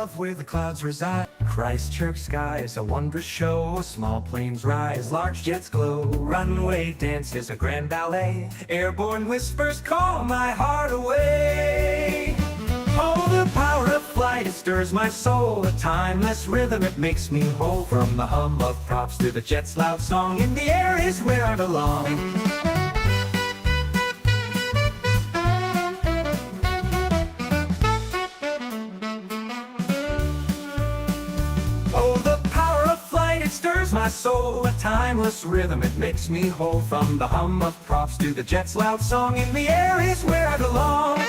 above where the clouds reside. Christchurch sky is a wondrous show. Small planes rise, large jets glow. Runway dance is a grand ballet. Airborne whispers call my heart away. Oh, the power of flight, it stirs my soul. A timeless rhythm, it makes me whole. From the hum of props to the jet's loud song, in the air is where I belong. My soul, a timeless rhythm, it makes me whole. From the hum of props to the jet's loud song, in the air is where I belong.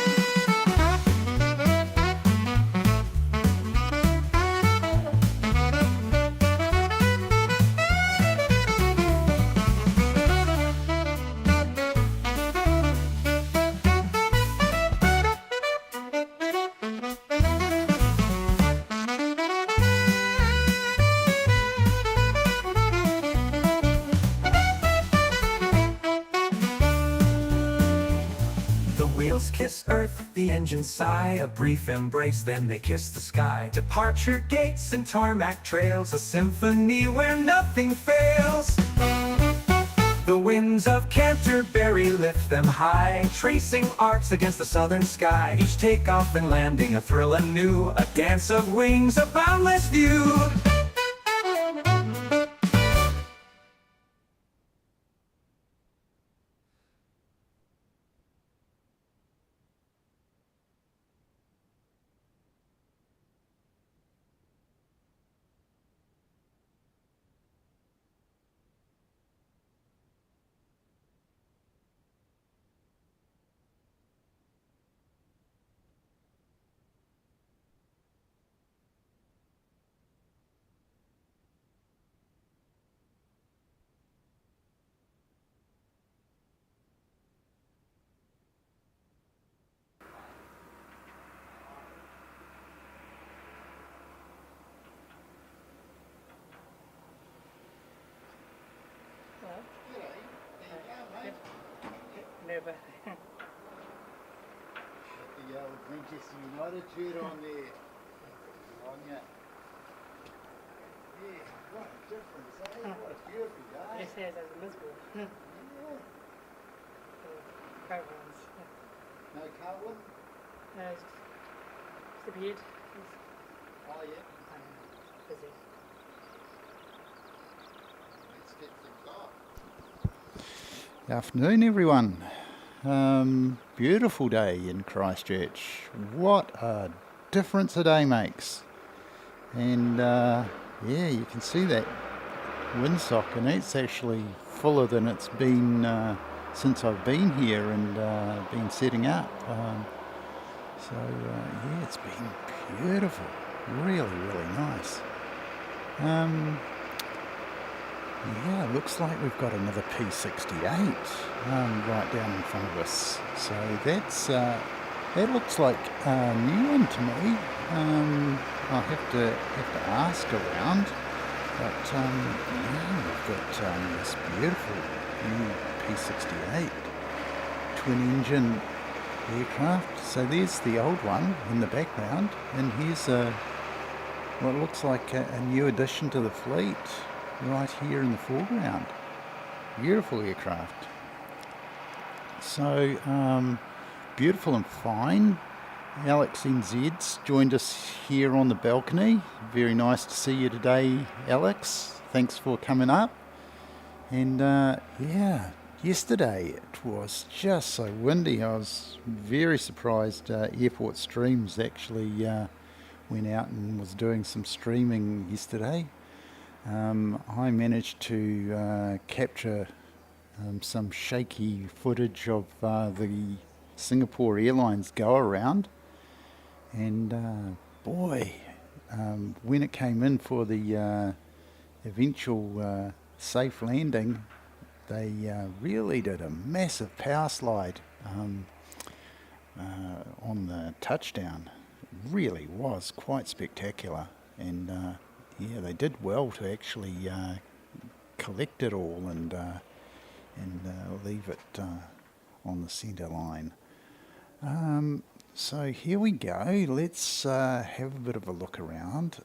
Kiss earth, the engines sigh, a brief embrace, then they kiss the sky. Departure gates and tarmac trails, a symphony where nothing fails. The winds of Canterbury lift them high, tracing arcs against the southern sky. Each takeoff and landing a thrill anew, a dance of wings, a boundless view. Never. The Manchester United shirt on there. On ya. Yeah, what a difference, eh? What a beautiful day. Yes, yes, that's Lisbon. Yeah. Caravans. No Carlin? No, it's just a beard. Oh yeah. Busy. Let's get things off. Good afternoon, everyone. Beautiful day in Christchurch. What a difference a day makes. And yeah, you can see that windsock, and it's actually fuller than it's been since I've been here and been setting up. Yeah, it's been beautiful. Really, really nice. Yeah, looks like we've got another P68 right down in front of us. So that's that looks like a new one to me. I'll have to ask around. But yeah, we've got this beautiful new P68 twin engine aircraft. So there's the old one in the background, and here's what looks like a new addition to the fleet right here in the foreground. Beautiful aircraft. So beautiful and fine. Alex NZ's joined us here on the balcony. Very nice to see you today, Alex. Thanks for coming up. And yeah, yesterday it was just so windy. I was very surprised. Airport Streams actually went out and was doing some streaming yesterday. I managed to capture some shaky footage of the Singapore Airlines go around, and boy, when it came in for the eventual safe landing, they really did a massive power slide on the touchdown. It really was quite spectacular, and yeah, they did well to actually collect it all and leave it on the centre line. So here we go. Let's have a bit of a look around.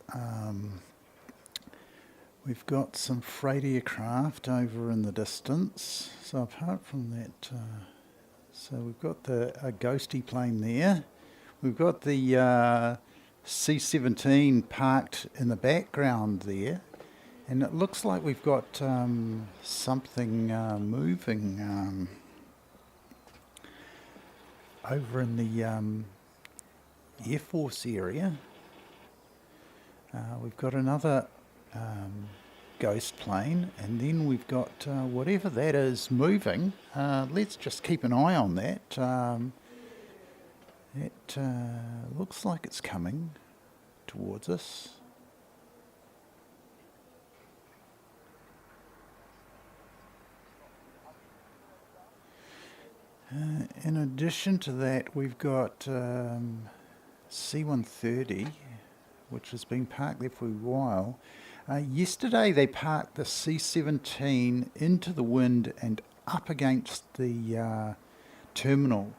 We've got some freight aircraft over in the distance. So apart from that, so we've got a ghosty plane there. We've got the C-17 parked in the background there. And it looks like we've got something moving over in the Air Force area. We've got another ghost plane, and then we've got whatever that is moving. Let's just keep an eye on that. It looks like it's coming towards us. In addition to that, we've got C-130, which has been parked there for a while. Yesterday they parked the C-17 into the wind and up against the terminal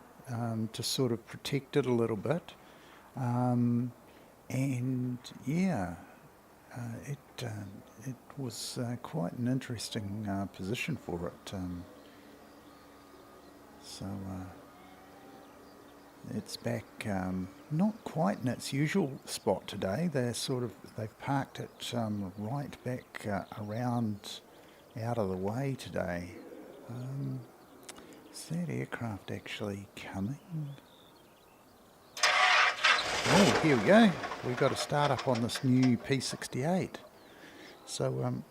to sort of protect it a little bit. And yeah, it was quite an interesting position for it. So it's back, not quite in its usual spot today. They've parked it right back around, out of the way today. Is that aircraft actually coming? Oh, here we go. We've got a start up on this new P-68. So let's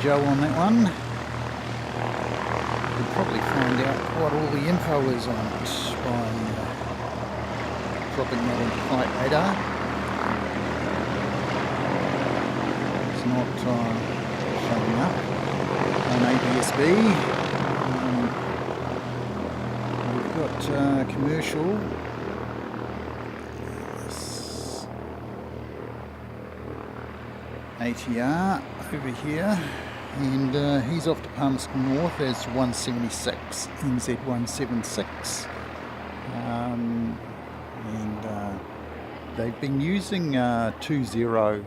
Joe on that one. We'll probably find out what all the info is on it by dropping that into flight radar. It's not showing up on ADSB. We've got commercial. ATR over here, and he's off to Palmerston North as 176, NZ176, and they've been using 20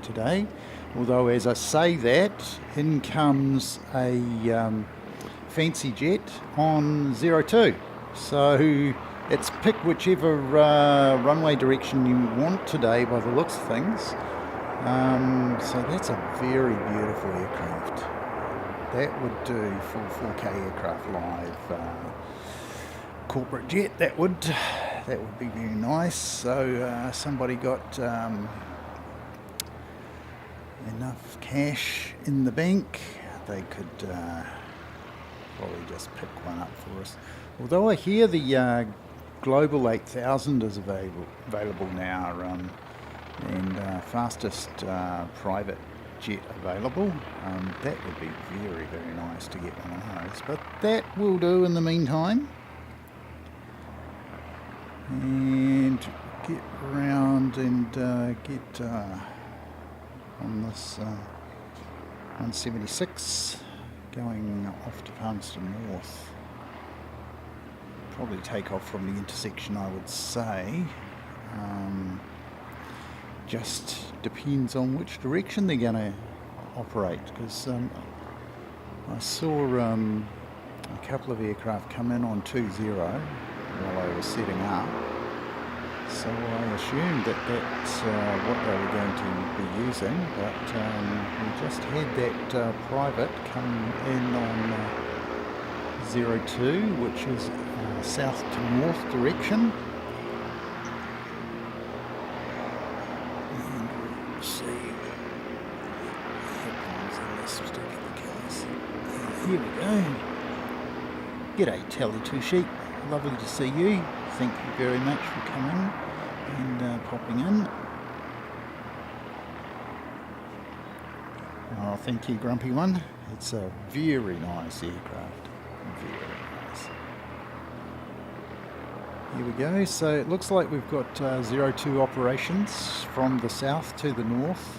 today, although as I say that, in comes a fancy jet on 02, so it's pick whichever runway direction you want today by the looks of things. So that's a very beautiful aircraft. That would do for 4K aircraft live. Corporate jet, that would be very nice. So somebody got enough cash in the bank, they could probably just pick one up for us. Although I hear the Global 8000 is available now, and fastest private jet available. That would be very, very nice to get one of those, but that will do in the meantime. And get around and get on this 176 going off to Palmerston North. Probably take off from the intersection, I would say. Just depends on which direction they're going to operate, because I saw a couple of aircraft come in on 20 while I was setting up, so I assumed that that's what they were going to be using, but we just had that private come in on 02, which is south to north direction. And we'll see. Here we go. G'day Tally Two Sheep. Lovely to see you. Thank you very much for coming and popping in. Oh, thank you, Grumpy One. It's a very nice aircraft. Very nice. Here we go. So it looks like we've got 02 operations from the south to the north.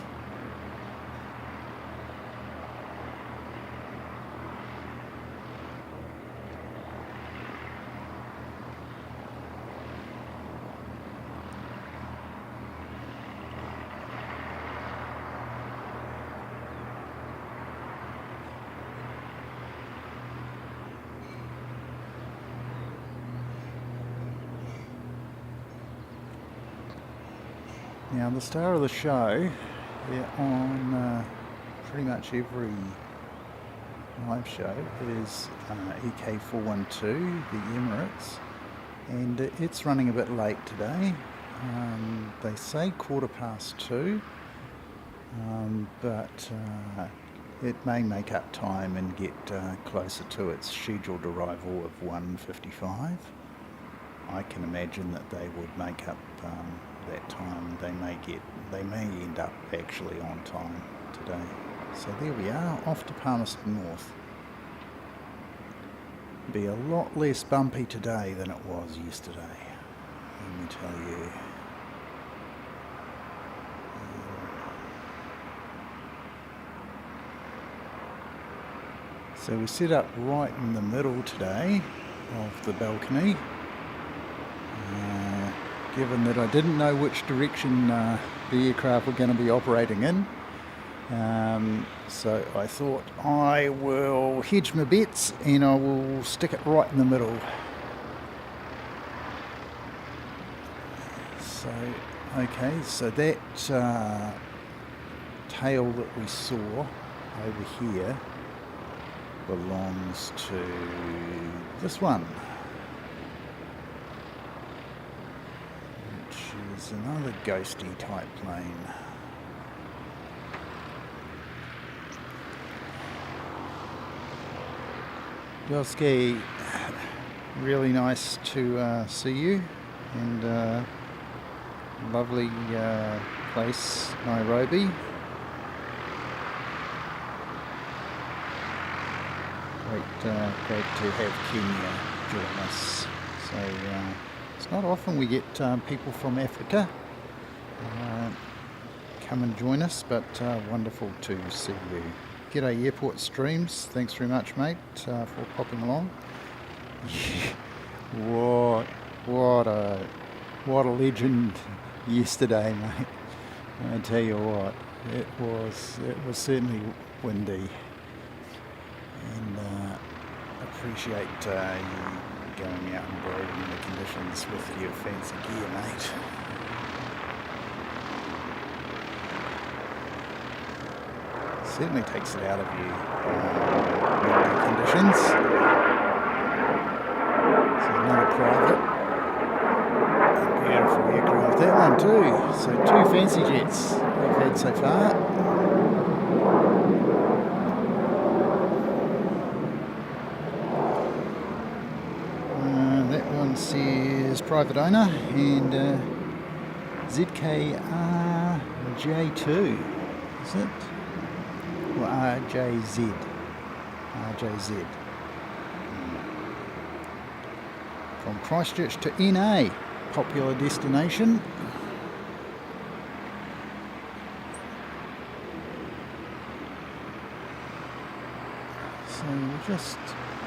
Now the star of the show, on pretty much every live show, is EK412, the Emirates, and it's running a bit late today. They say 2:15, but it may make up time and get closer to its scheduled arrival of 1:55. I can imagine that they would make up that time. They may end up actually on time today. So there we are, off to Palmerston North. Be a lot less bumpy today than it was yesterday, let me tell you. So we set up right in the middle today of the balcony. Given that I didn't know which direction the aircraft were going to be operating in. So I thought I will hedge my bets and I will stick it right in the middle. So, okay, so that tail that we saw over here belongs to this one, is another ghosty type plane. Yosuke, really nice to see you, and lovely place, Nairobi. Great to have Kenya join us. So it's not often we get people from Africa come and join us, but wonderful to see you. G'day Airport Streams, thanks very much mate for popping along. What a legend yesterday, mate. I tell you what, it was certainly windy, and appreciate you going out and braving the conditions with your fancy gear, mate. Certainly takes it out of you, windy conditions. So another private, beautiful aircraft, that one too. So 2 fancy jets we've had so far. says private owner and ZKRJ2, is it? Or RJZ? RJZ. From Christchurch to NA, popular destination. So we'll just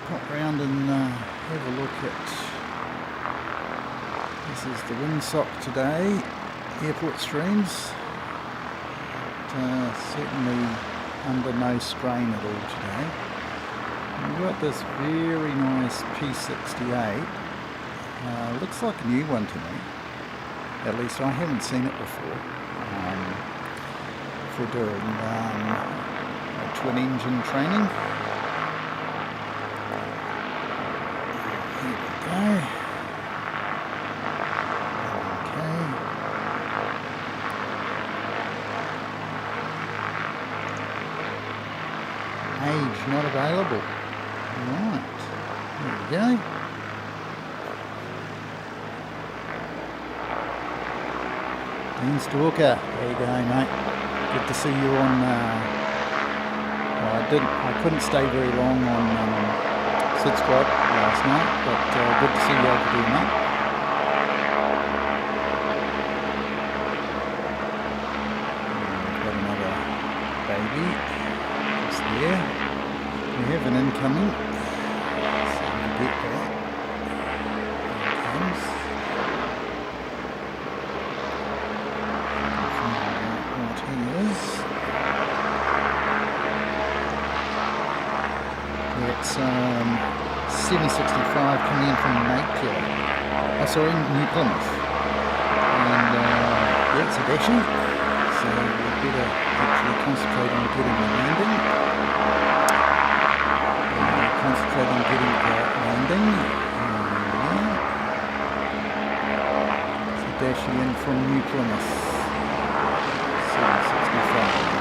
pop round and have a look at, this is the windsock today, airport streams, but, certainly under no strain at all today. And we've got this very nice P68, looks like a new one to me, at least I haven't seen it before, for doing twin engine training. Okay. Age not available. Right. There we go. Dean Stalker, how you going, mate? Good to see you on. Well, I couldn't stay very long on Sid Squad last night, but good to see you over there, mate. Got another baby just there. We have an incoming. So we get that. There it comes. Find out what he is. It's 765 coming in from Napier. Oh, sorry, New Plymouth. And yeah, it's a Dashi. So we better actually concentrate on getting the landing. Concentrate on getting the landing. It's a Dashi in from New Plymouth. 765.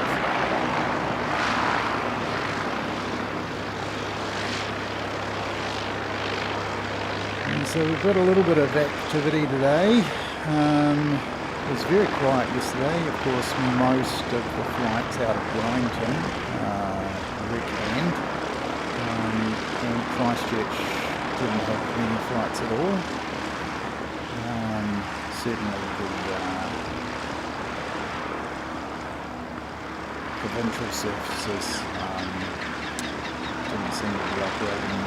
So we've got a little bit of activity today. It was very quiet yesterday. Of course, most of the flights out of Wellington recanned. And Christchurch didn't have many flights at all. Certainly the provincial services didn't seem to be operating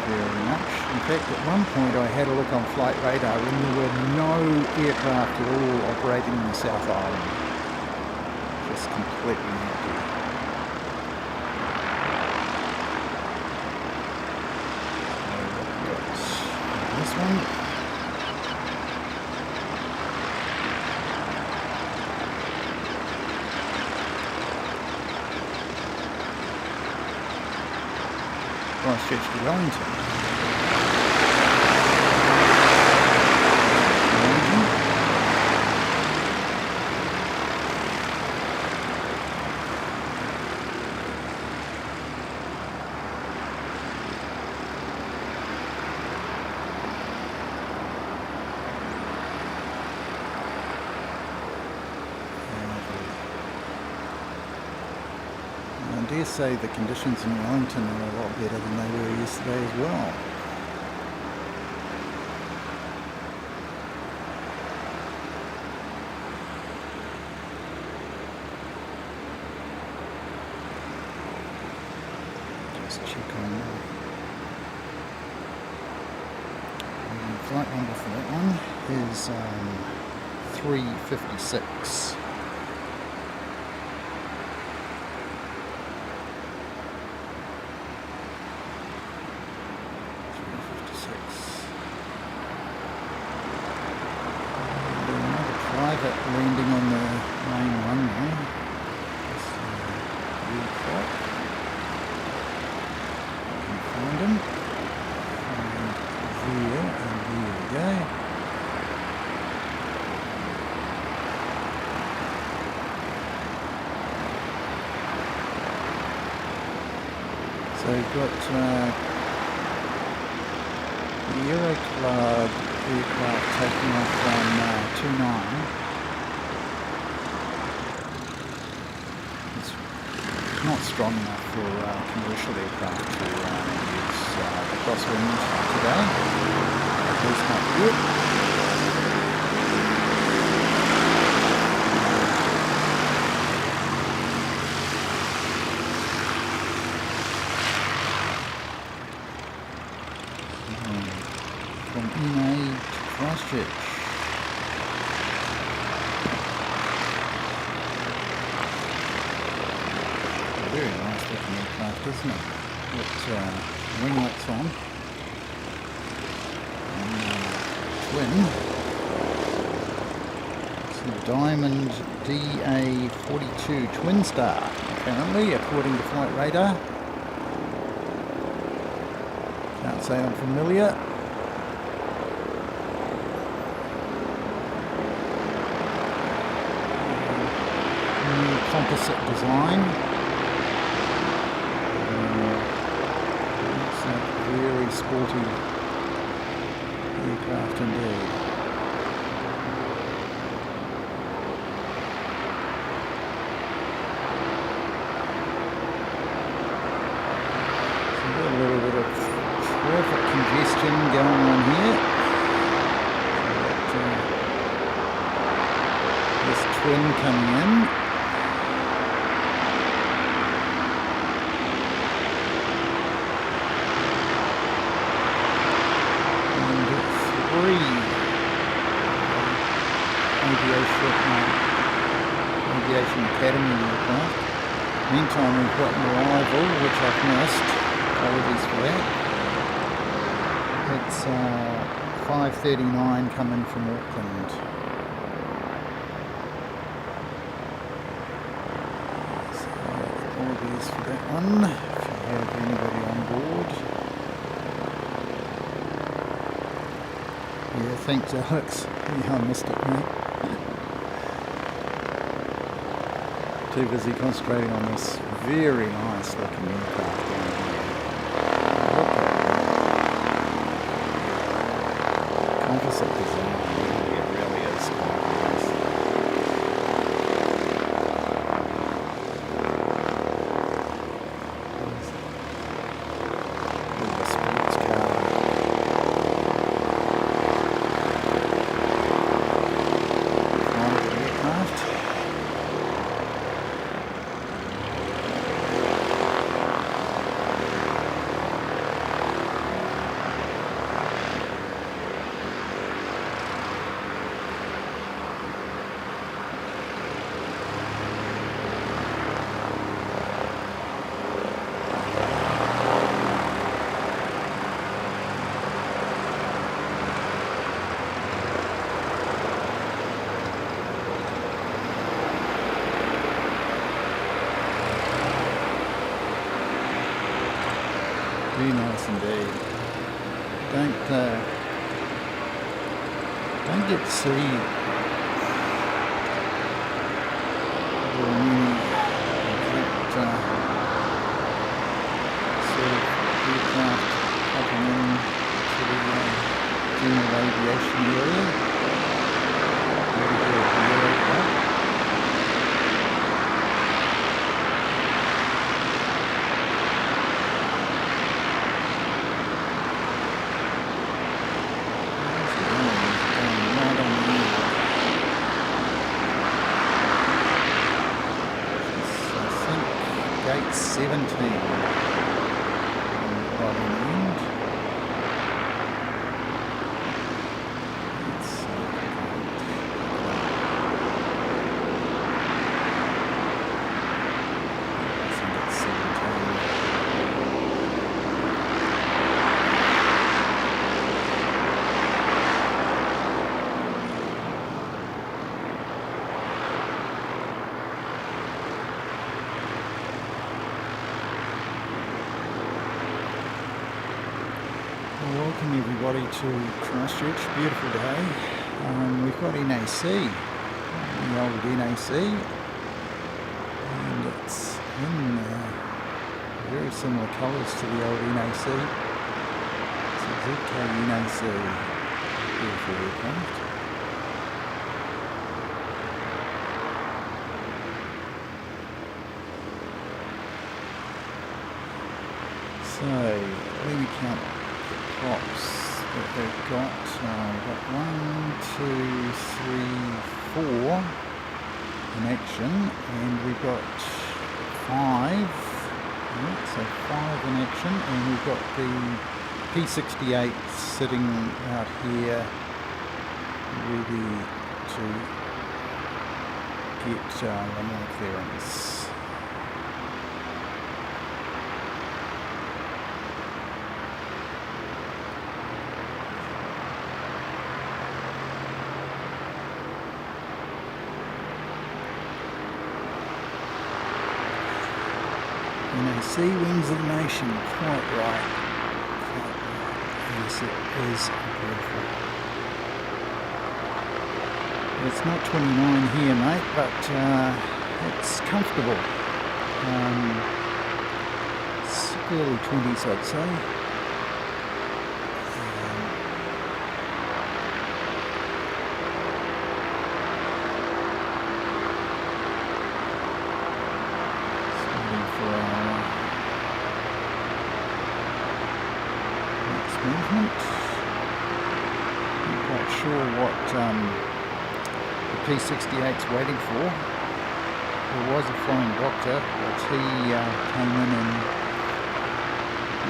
very much. In fact, at one point I had a look on flight radar and there were no aircraft at all operating in the South Island. Just completely empty. So this one. Christchurch to Wellington. I dare say the conditions in Wellington are a lot better than they were yesterday as well. Just check on flight number for that one is 356. Landing on the main runway. Weird clock. Can find him. And there we go. So we've got The Aero Club aircraft taking off on 29. It's not strong enough for commercial aircraft to use the crosswind today. At least not yet. From ENA to Christchurch. Very nice looking aircraft, isn't it? Got winglets on. And twin. It's a Diamond DA-42 Twin Star, apparently, according to Flight Radar. Can't say I'm familiar. New composite design. It's a very sporty aircraft indeed. So a little bit of traffic congestion going on here. This twin coming in. And three Aviation Academy aircraft. Meantime, we've got an arrival, which I've missed. Apologies for that. It's 5:39 coming from Auckland. So, apologies for that one, if you have anybody on board. Yeah, thanks Alex. Yeah, I missed it, mate. Too busy concentrating on this very nice looking aircraft down here. Look at that. Composite design, it really is quite nice. There's a sports car. Private aircraft. Very nice indeed. Don't get to see very many of that sort of aircraft popping in to the general aviation area. Very good, Aero Club. Gate 17 right on the end. Let's see. I think it's 17. Welcome everybody to Christchurch, beautiful day. We've got NAC, the old NAC, and it's in very similar colours to the old NAC. So ZK-NAC. Beautiful aircraft. So, let me count the props that they've got. We've got 1, 2, 3, 4 in action, and we've got 5. Yeah, so 5 in action, and we've got the P-68 sitting out here, ready to get runway clearance. NAC, Wings of the Nation, quite right. Yes, it is beautiful. It's not 29 here, mate, but it's comfortable. It's early 20s, I'd say. Movement. Not quite sure what the P-68's waiting for. There was a flying doctor, but he came in and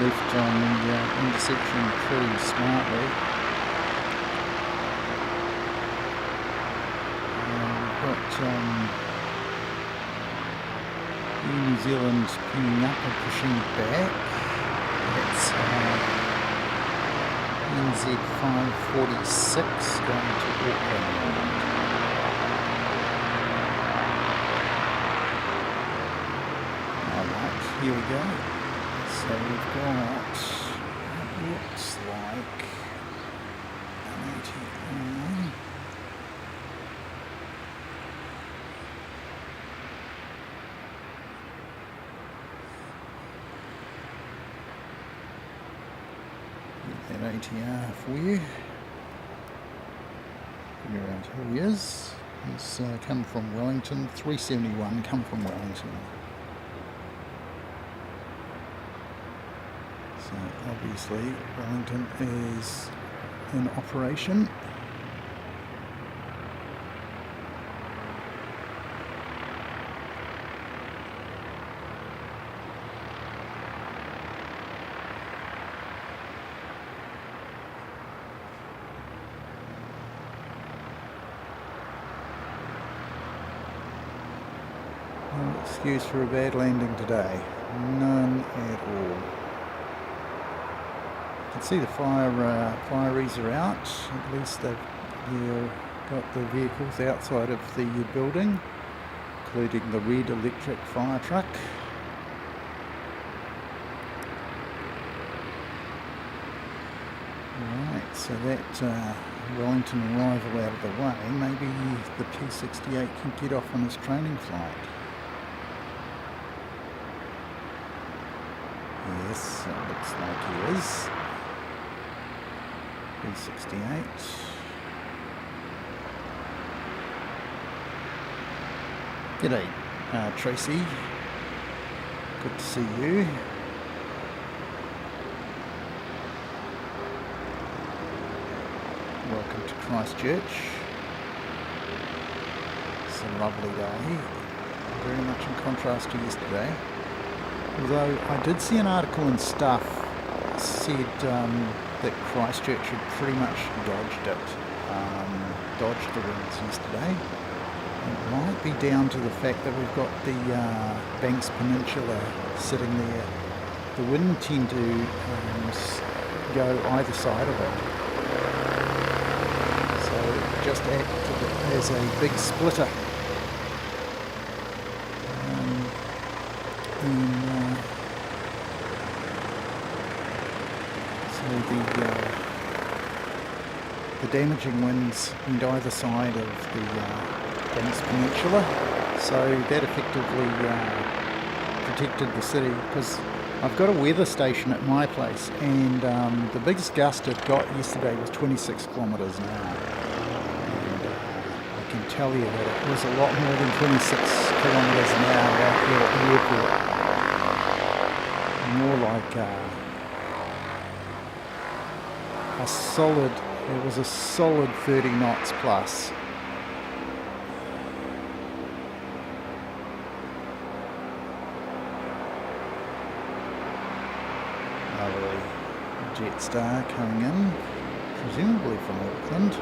left on the intersection pretty smartly. We've got New Zealand pinning up and pushing back. That's NZ 546 going to Auckland. Alright, here we go. So we've got, it looks like an ATI. That ATR for you. Figure out who he is. He's come from Wellington, 371, come from Wellington. So obviously Wellington is in operation. No excuse for a bad landing today. None at all. You can see the fireys are out. At least they've got the vehicles outside of the building, including the red electric fire truck. Alright, so that Wellington arrival out of the way, maybe the P-68 can get off on his training flight. Yes, it looks like he is. P-68. G'day, Tracy. Good to see you. Welcome to Christchurch. It's a lovely day. Very much in contrast to yesterday. Although I did see an article in Stuff said that Christchurch had pretty much dodged it, dodged the winds yesterday. It might be down to the fact that we've got the Banks Peninsula sitting there. The wind tend to go either side of it. So it just acted as a big splitter. So the damaging winds went either side of the Banks Peninsula, so that effectively protected the city, because I've got a weather station at my place, and the biggest gust it got yesterday was 26 kilometres an hour. And I can tell you that it was a lot more than 26 kilometres an hour out here at the airport. More like a solid, it was a solid 30 knots plus. Lovely Jetstar coming in, presumably from Auckland,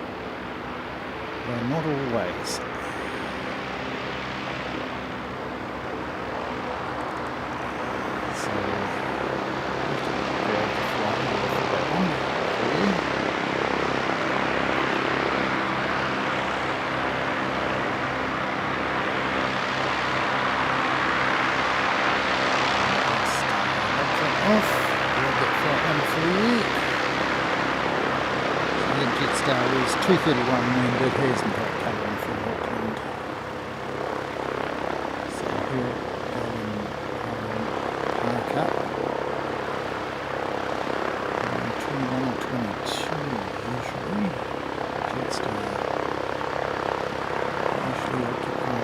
though not always. So, have to grab the flight number for that one for you. Let's knock that off. Grab that flight number for you. So the Jetstar was 231 and it has in fact come in from Auckland. So here going mark up. 21 or 22 usually. Jetstar usually occupy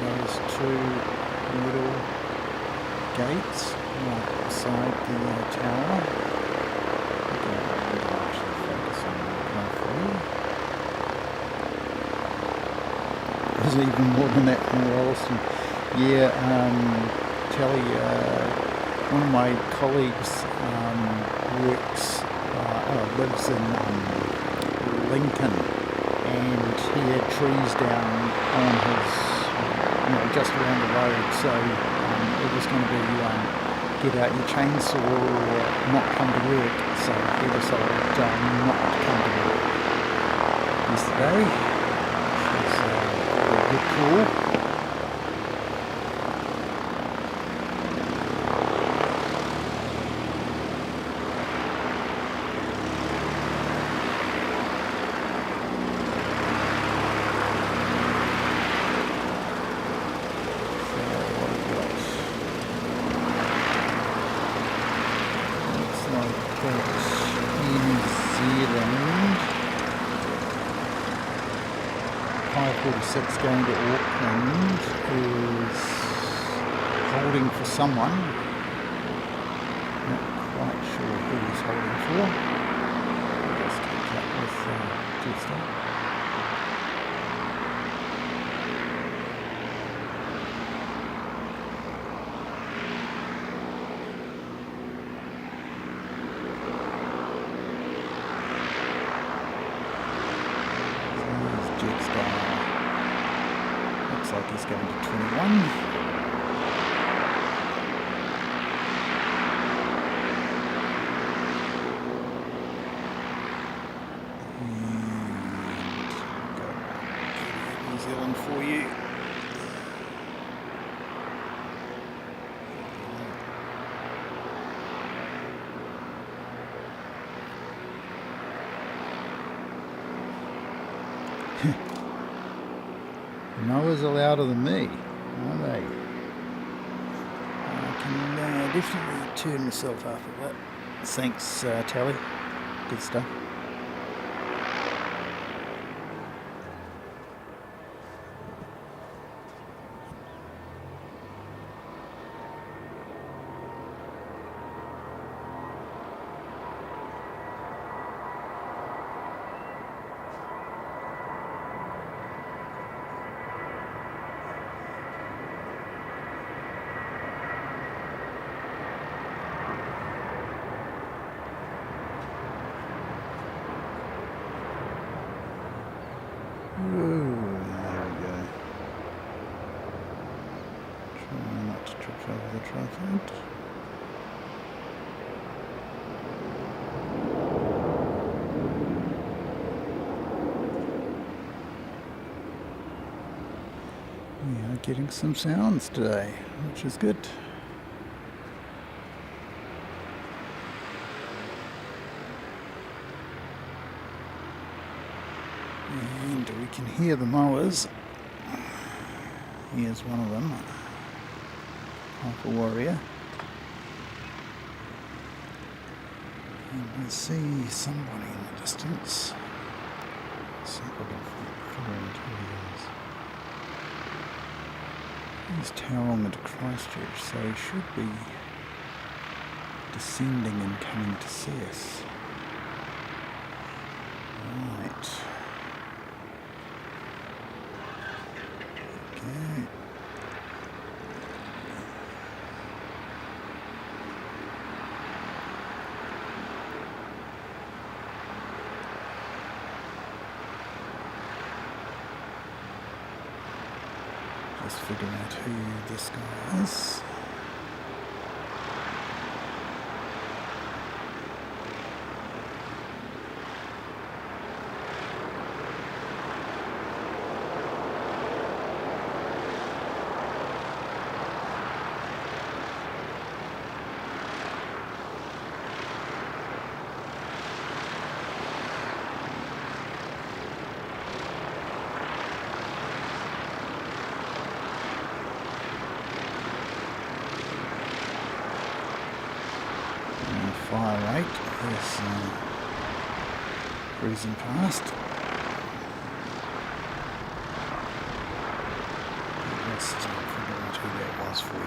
those two middle gates right beside the tower. Okay, I'll actually focus on that car for you. There's even more than that from Rolleston. Yeah, Telly, one of my colleagues lives in Lincoln, and he had trees down on his, just around the road, so it was going to be get out your chainsaw or not come to work, so he decided not to come to work yesterday, which was a good call. Going to Auckland is holding for someone. Not quite sure who he's holding for. Just catch up with Jetstar. Like he's going to 21. And go New Zealand for you. Noah's are louder than me, are they? I can definitely turn myself up a bit. Thanks, Tally. Good stuff. We are getting some sounds today, which is good. And we can hear the mowers. Here's one of them. Hyper Warrior. And I see somebody in the distance. Let's see if I can figure out who he is. He's Tauranga to Christchurch, so he should be descending and coming to see us. Right. Okay. Just figuring out who this guy is. Fire rate is cruising past. Let's figure out who that was for you.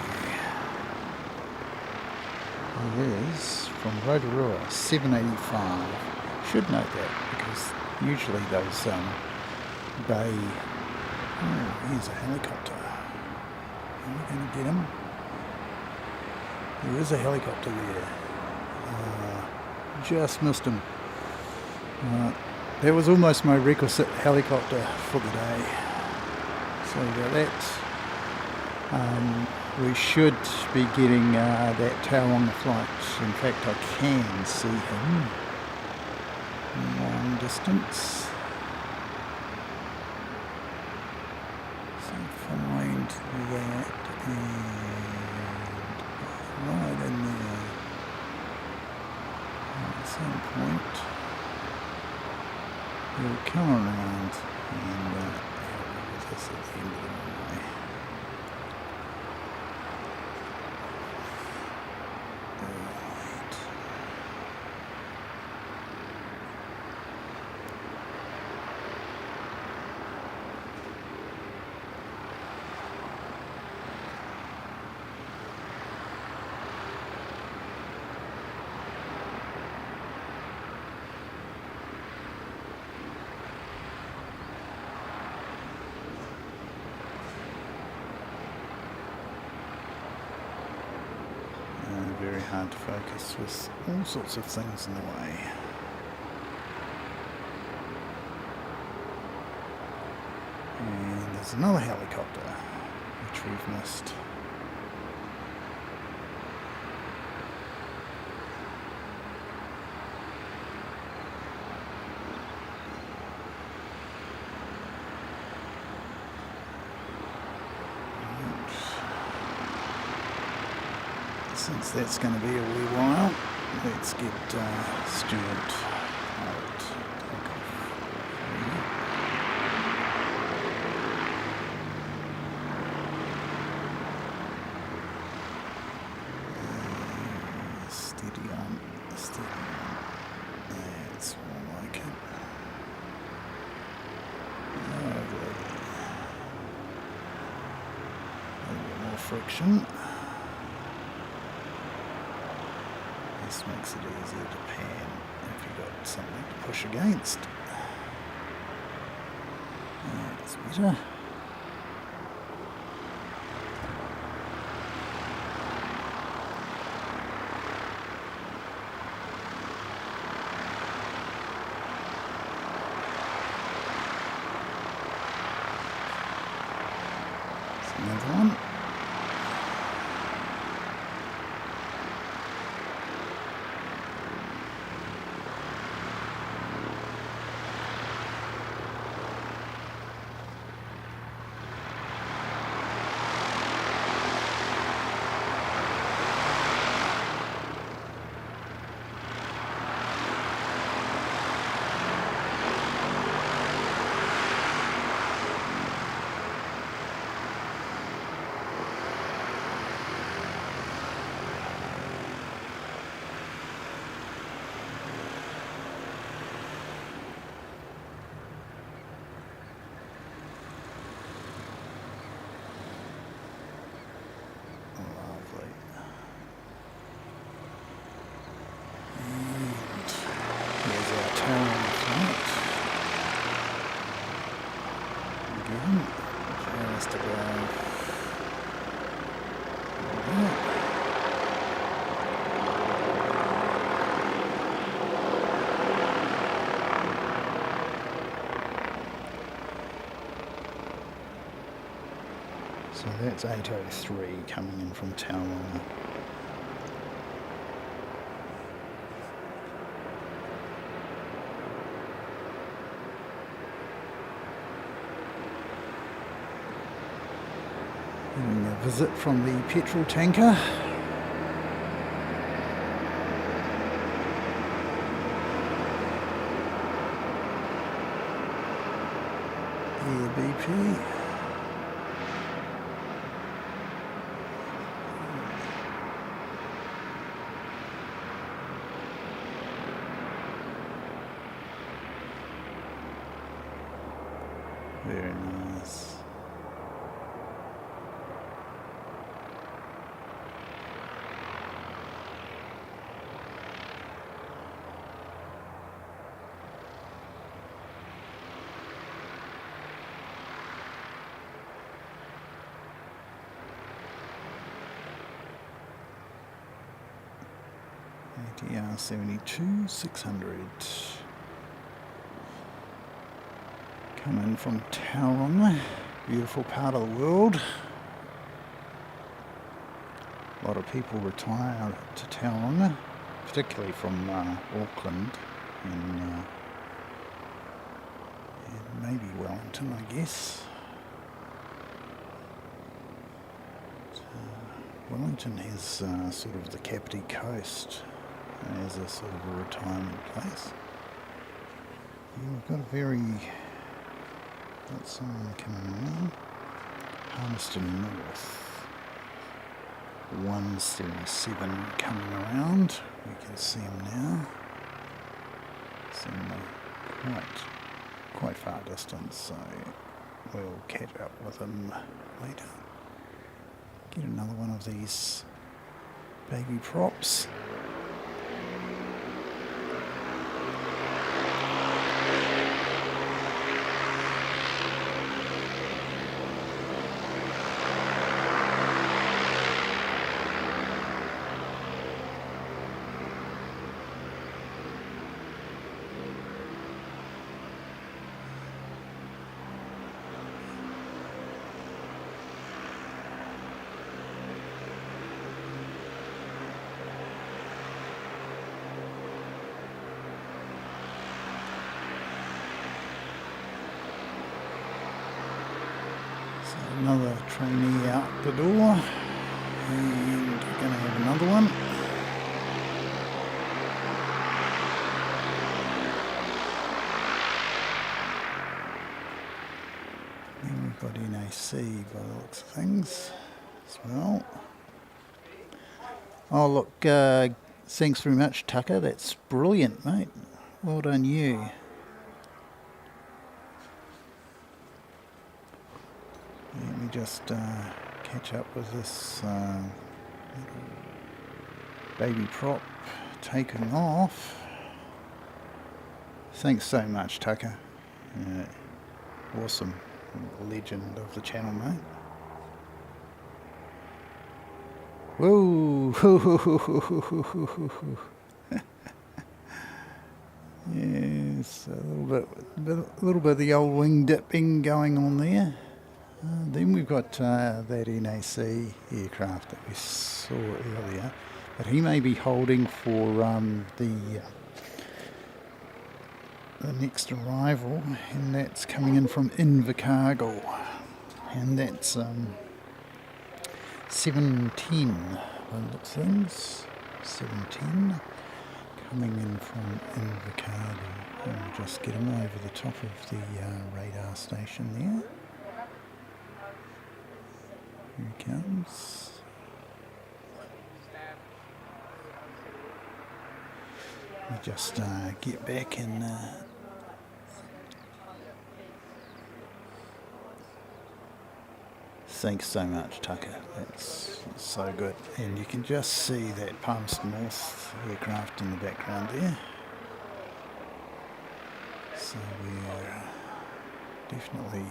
It is from Rotorua, 785. Should note that because usually those bay. Oh, here's a helicopter. Are we going to get him? There is a helicopter there. Just missed him. That was almost my requisite helicopter for the day. Sorry about that. We should be getting that Tauranga flight. In fact, I can see him long distance. So find that and right in there. At the same point, he'll come around and with us at the end of the runway. Right. Very hard to focus with all sorts of things in the way. And there's another helicopter which we've missed. Since that's going to be a wee while, let's get Stuart out. Take off. Steady on, steady on. That's more like it. Lovely. A little bit more friction. This makes it easier to pan if you've got something to push against. That's better. That's another one. Tauranga flight. Again, just above. Like that. So that's 803 coming in from Tauranga. Having a visit from the petrol tanker. Air BP. Very nice. ATR 72 600. Coming from Tauranga, beautiful part of the world. A lot of people retire to Tauranga, particularly from Auckland and maybe Wellington, I guess. Wellington has sort of the Kapiti Coast as a sort of a retirement place. Yeah, we've got a very... got someone coming around. Palmerston North. 177 coming around. We can see him now. See him quite far distance, so we'll catch up with him later. Get another one of these baby props. Another trainee out the door, and we're going to have another one. Then we've got NAC by the looks of things as well. Oh look, thanks very much Tucker, that's brilliant mate, well done you. Let me just catch up with this baby prop taking off. Thanks so much, Tucker. Awesome. Legend of the channel, mate. Whoa! Yes, a little bit of the old wing dipping going on there. Then we've got that NAC aircraft that we saw earlier, but he may be holding for the next arrival, and that's coming in from Invercargill, and that's 710 by the looks of things. 710 coming in from Invercargill. We'll just get him over the top of the radar station there. Here he comes. We just get back and thanks so much, Tucker. That's so good. And you can just see that Palmerston North aircraft in the background there. So we're definitely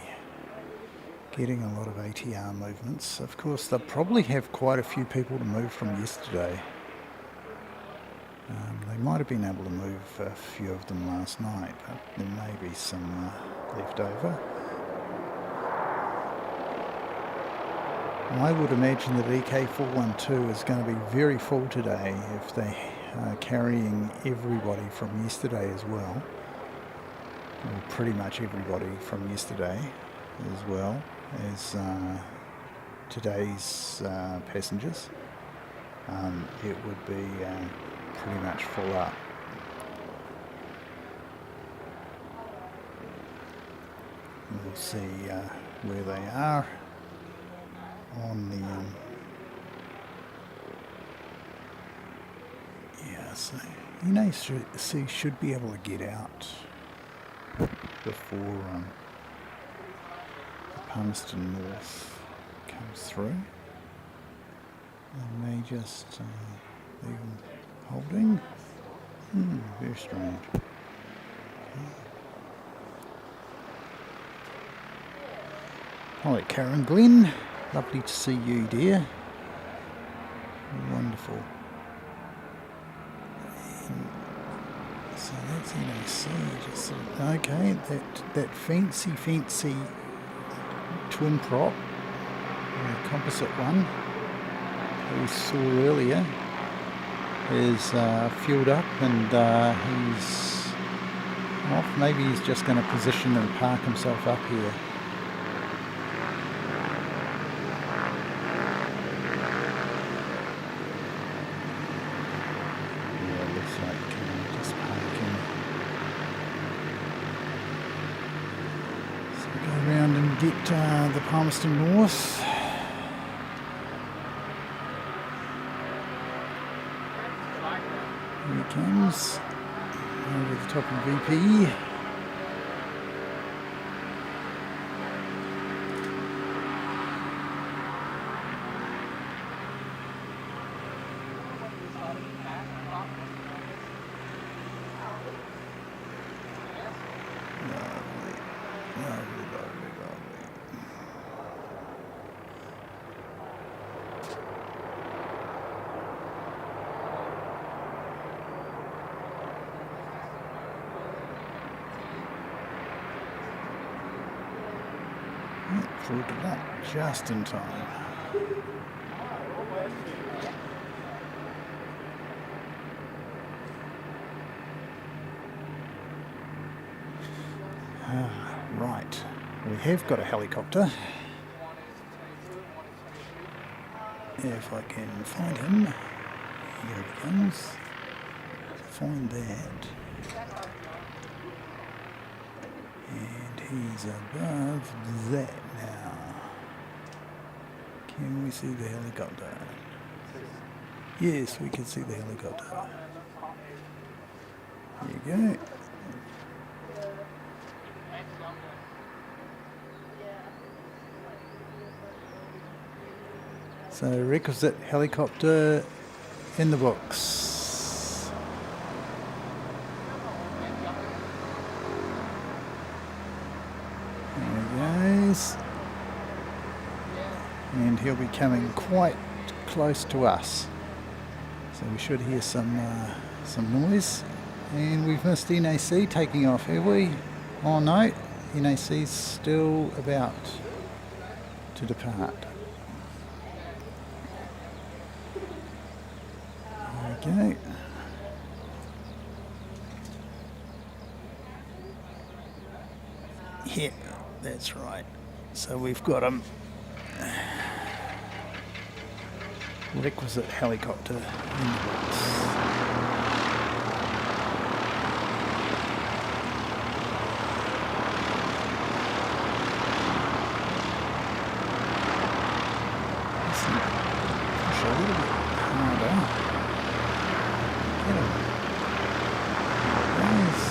getting a lot of ATR movements. Of course, they'll probably have quite a few people to move from yesterday. They might have been able to move a few of them last night, but there may be some left over. I would imagine that EK412 is going to be very full today if they are carrying everybody from yesterday as well. Or pretty much everybody from yesterday as well as today's passengers. It would be pretty much full up. We'll see where they are on the so ENAC should be able to get out before Palmerston North comes through. They may just leave them holding. Very strange. Okay. Hi, Karen Glenn. Lovely to see you, dear. Wonderful. And so that's ENAC. Okay, that fancy twin prop, composite one that we saw earlier, is fueled up and he's off. Maybe he's just going to position and park himself up here. Get the Palmerston North. Here he comes over the top of VP. Through to that just in time. Right, we have got a helicopter. If I can find him, here he comes. Find that. He's above that now. Can we see the helicopter? Yes, we can see the helicopter. There you go. So requisite helicopter in the books. And he'll be coming quite close to us, so we should hear some noise. And we've missed ENAC taking off, have we? Oh no, ENAC's still about to depart. Okay. Yeah, that's right. So we've got him. Requisite helicopter in the box. Push a little bit harder. Get him. Nice.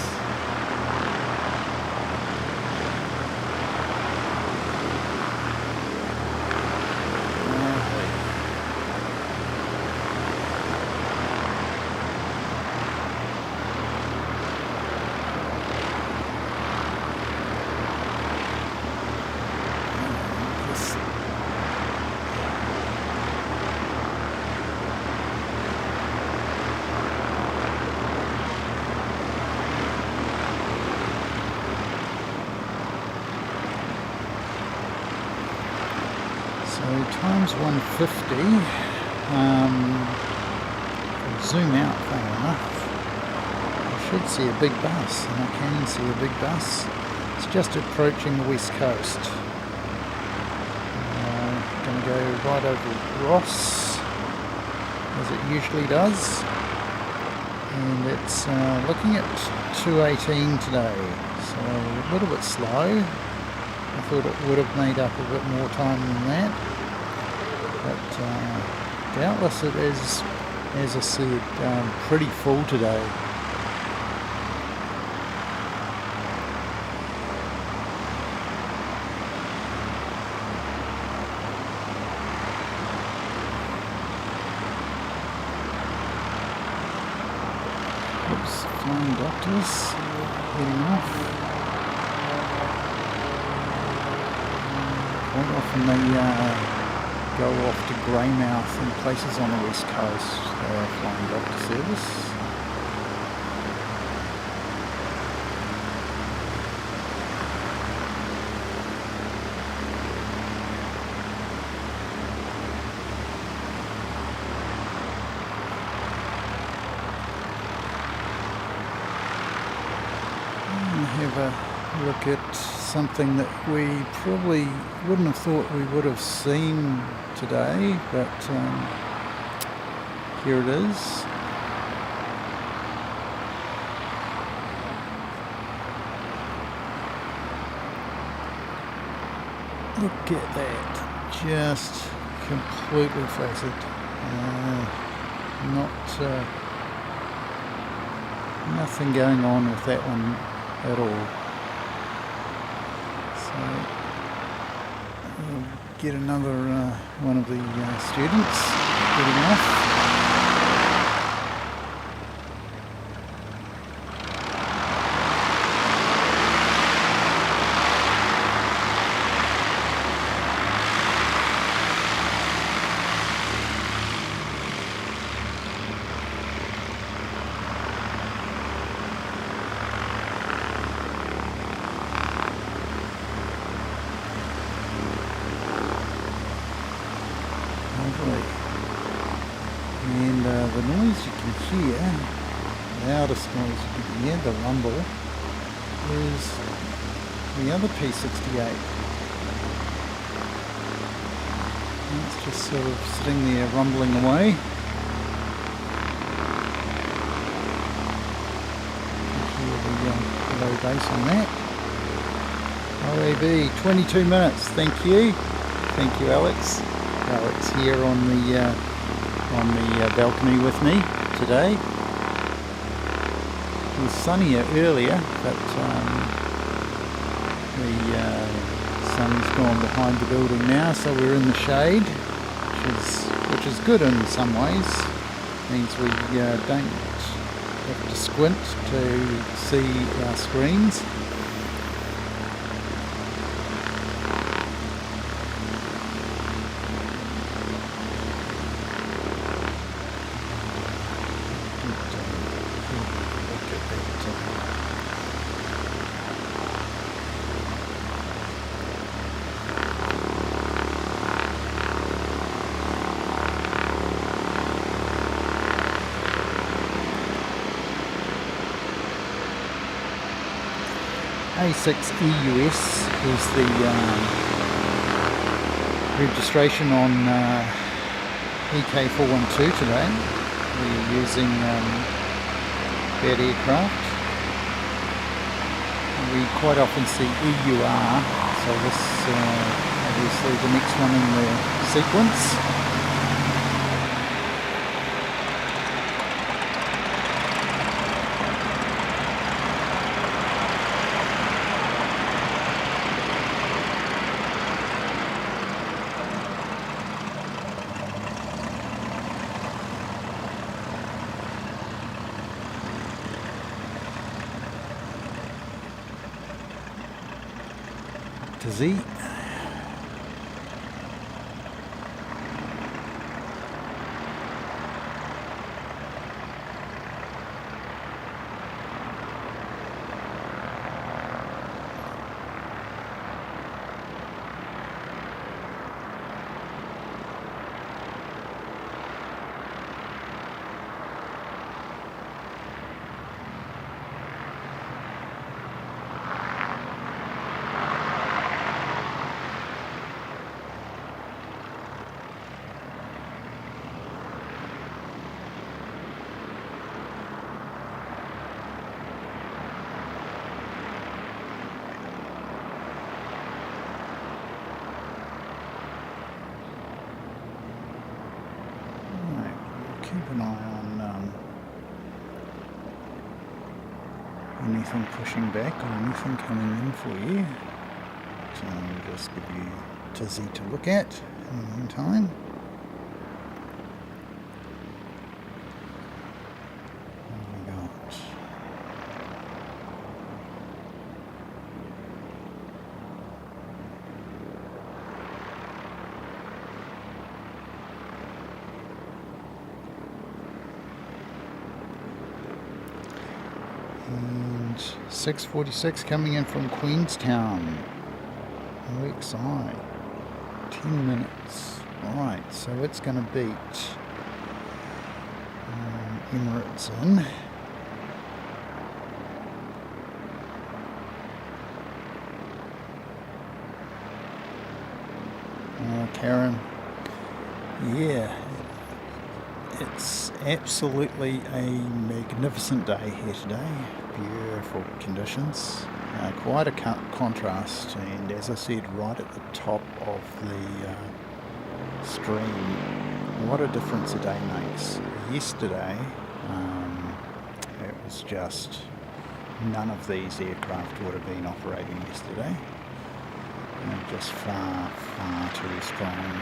times 150. Zoom out far enough, I should see a big bus, and I can see a big bus. It's just approaching the west coast. Going to go right over Ross, as it usually does, and it's looking at 2:18 today, so a little bit slow. I thought it would have made up a bit more time than that, but doubtless it is, as I said, pretty full today. Oops, flying doctors heading off. Quite often they go off to Greymouth and places on the west coast, flying doctor service. Have a look at something that we probably wouldn't have thought we would have seen today, but here it is. Look at that, just completely flaccid. Nothing going on with that one at all. So we'll get another one of the students getting off. And the noise you can hear, the loudest noise you can hear, the rumble, is the other P68. And it's just sort of sitting there rumbling away. You can hear the low bass on that. RAB, 22 minutes, thank you. Thank you, Alex. Alex here on the balcony with me today. It was sunnier earlier, but the sun's gone behind the building now, so we're in the shade, which is good in some ways. Means we don't have to squint to see our screens. A6EUS is the registration on EK412 today. We're using that aircraft. We quite often see EUR, so this obviously the next one in the sequence. To Z. anything pushing back or anything coming in for you. So I'll just give you Tizzy to look at in the meantime. What have we got? And 6:46 coming in from Queenstown. Lakeside. 10 minutes. Right, so it's going to beat Emirates in. Karen. Yeah. It's absolutely a magnificent day here today. Beautiful conditions. Quite a contrast, and as I said, right at the top of the stream, what a difference a day makes. Yesterday, it was just none of these aircraft would have been operating yesterday. Just far too strong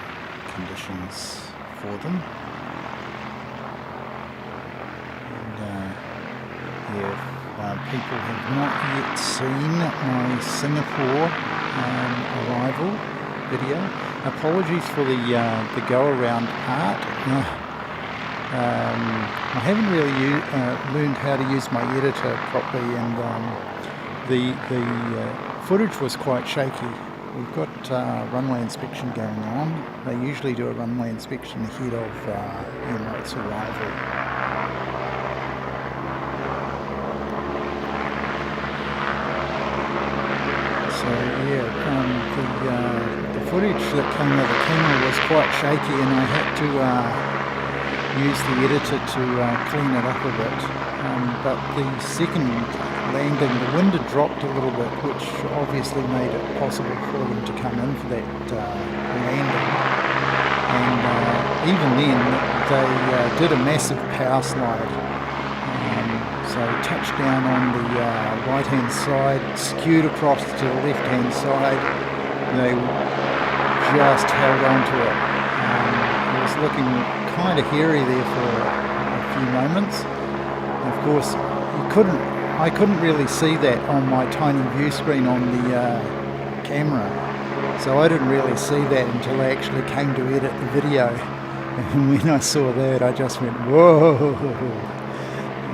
conditions for them. People have not yet seen my Singapore arrival video. Apologies for the go-around part. I haven't really learned how to use my editor properly, and the footage was quite shaky. We've got runway inspection going on. They usually do a runway inspection ahead of Emirates arrival. So yeah, the footage that came out of the camera was quite shaky, and I had to use the editor to clean it up a bit. But the second landing, the wind had dropped a little bit, which obviously made it possible for them to come in for that landing. And even then, they did a massive power slide. So touched down on the right-hand side, skewed across to the left-hand side. They just held on to it. It was looking kind of hairy there for a few moments. And of course, I couldn't really see that on my tiny view screen on the camera. So I didn't really see that until I actually came to edit the video. And when I saw that, I just went, whoa!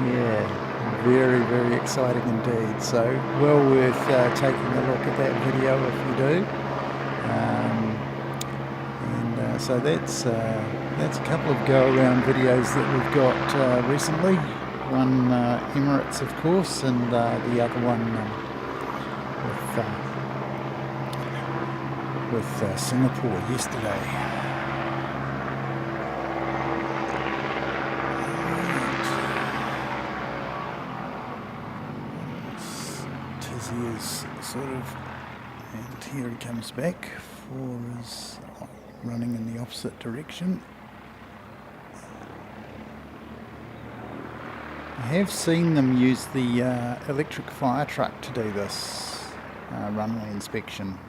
Yeah. Very, very exciting indeed. So well worth taking a look at that video if you do. So that's a couple of go-around videos that we've got recently. One Emirates, of course, and the other one with Singapore yesterday. Is sort of, and here he comes back for his running in the opposite direction. I have seen them use the electric fire truck to do this runway inspection.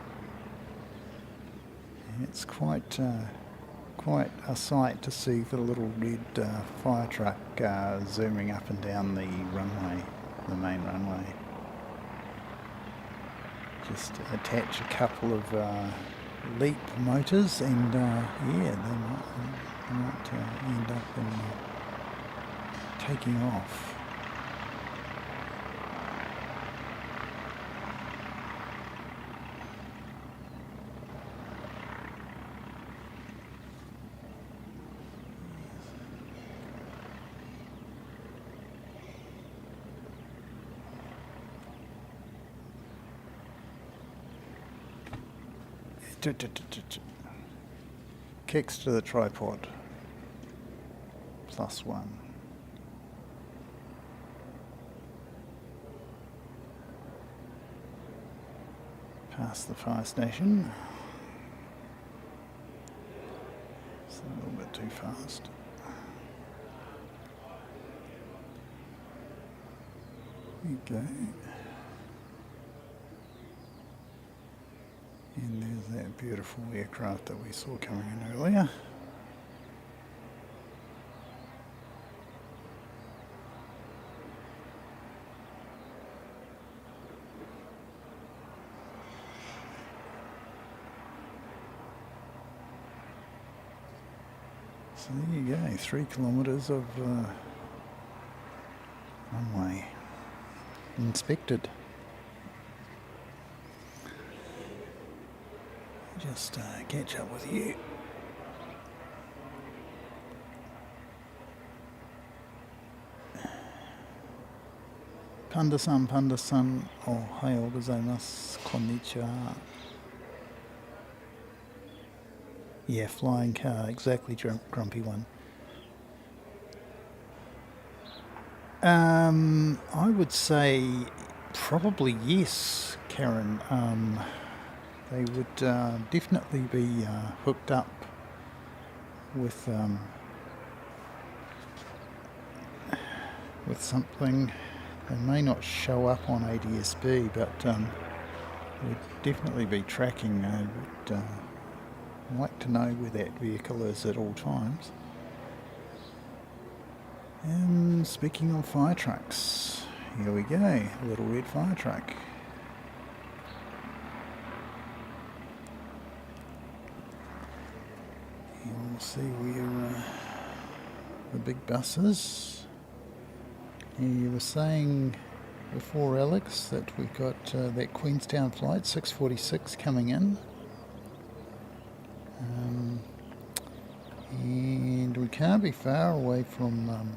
It's quite a sight to see the little red fire truck zooming up and down the runway, the main runway. Just attach a couple of leap motors, and yeah, they might end up in taking off. Kicks to the tripod. +1. Past the fire station. It's a little bit too fast. There you go. And there's that beautiful aircraft that we saw coming in earlier. So there you go, 3 kilometres of runway inspected. Just catch up with you. Panda-san, ohayou gozaimasu, konnichiwa. Yeah, flying car, exactly, Grumpy One. I would say probably yes, Karen. They would definitely be hooked up with something. They may not show up on ADSB, but would definitely be tracking. I would like to know where that vehicle is at all times. And speaking of fire trucks, here we go, a little red fire truck. And we'll see where the big bus is. You were saying before, Alex, that we've got that Queenstown flight 646 coming in. And we can't be far away from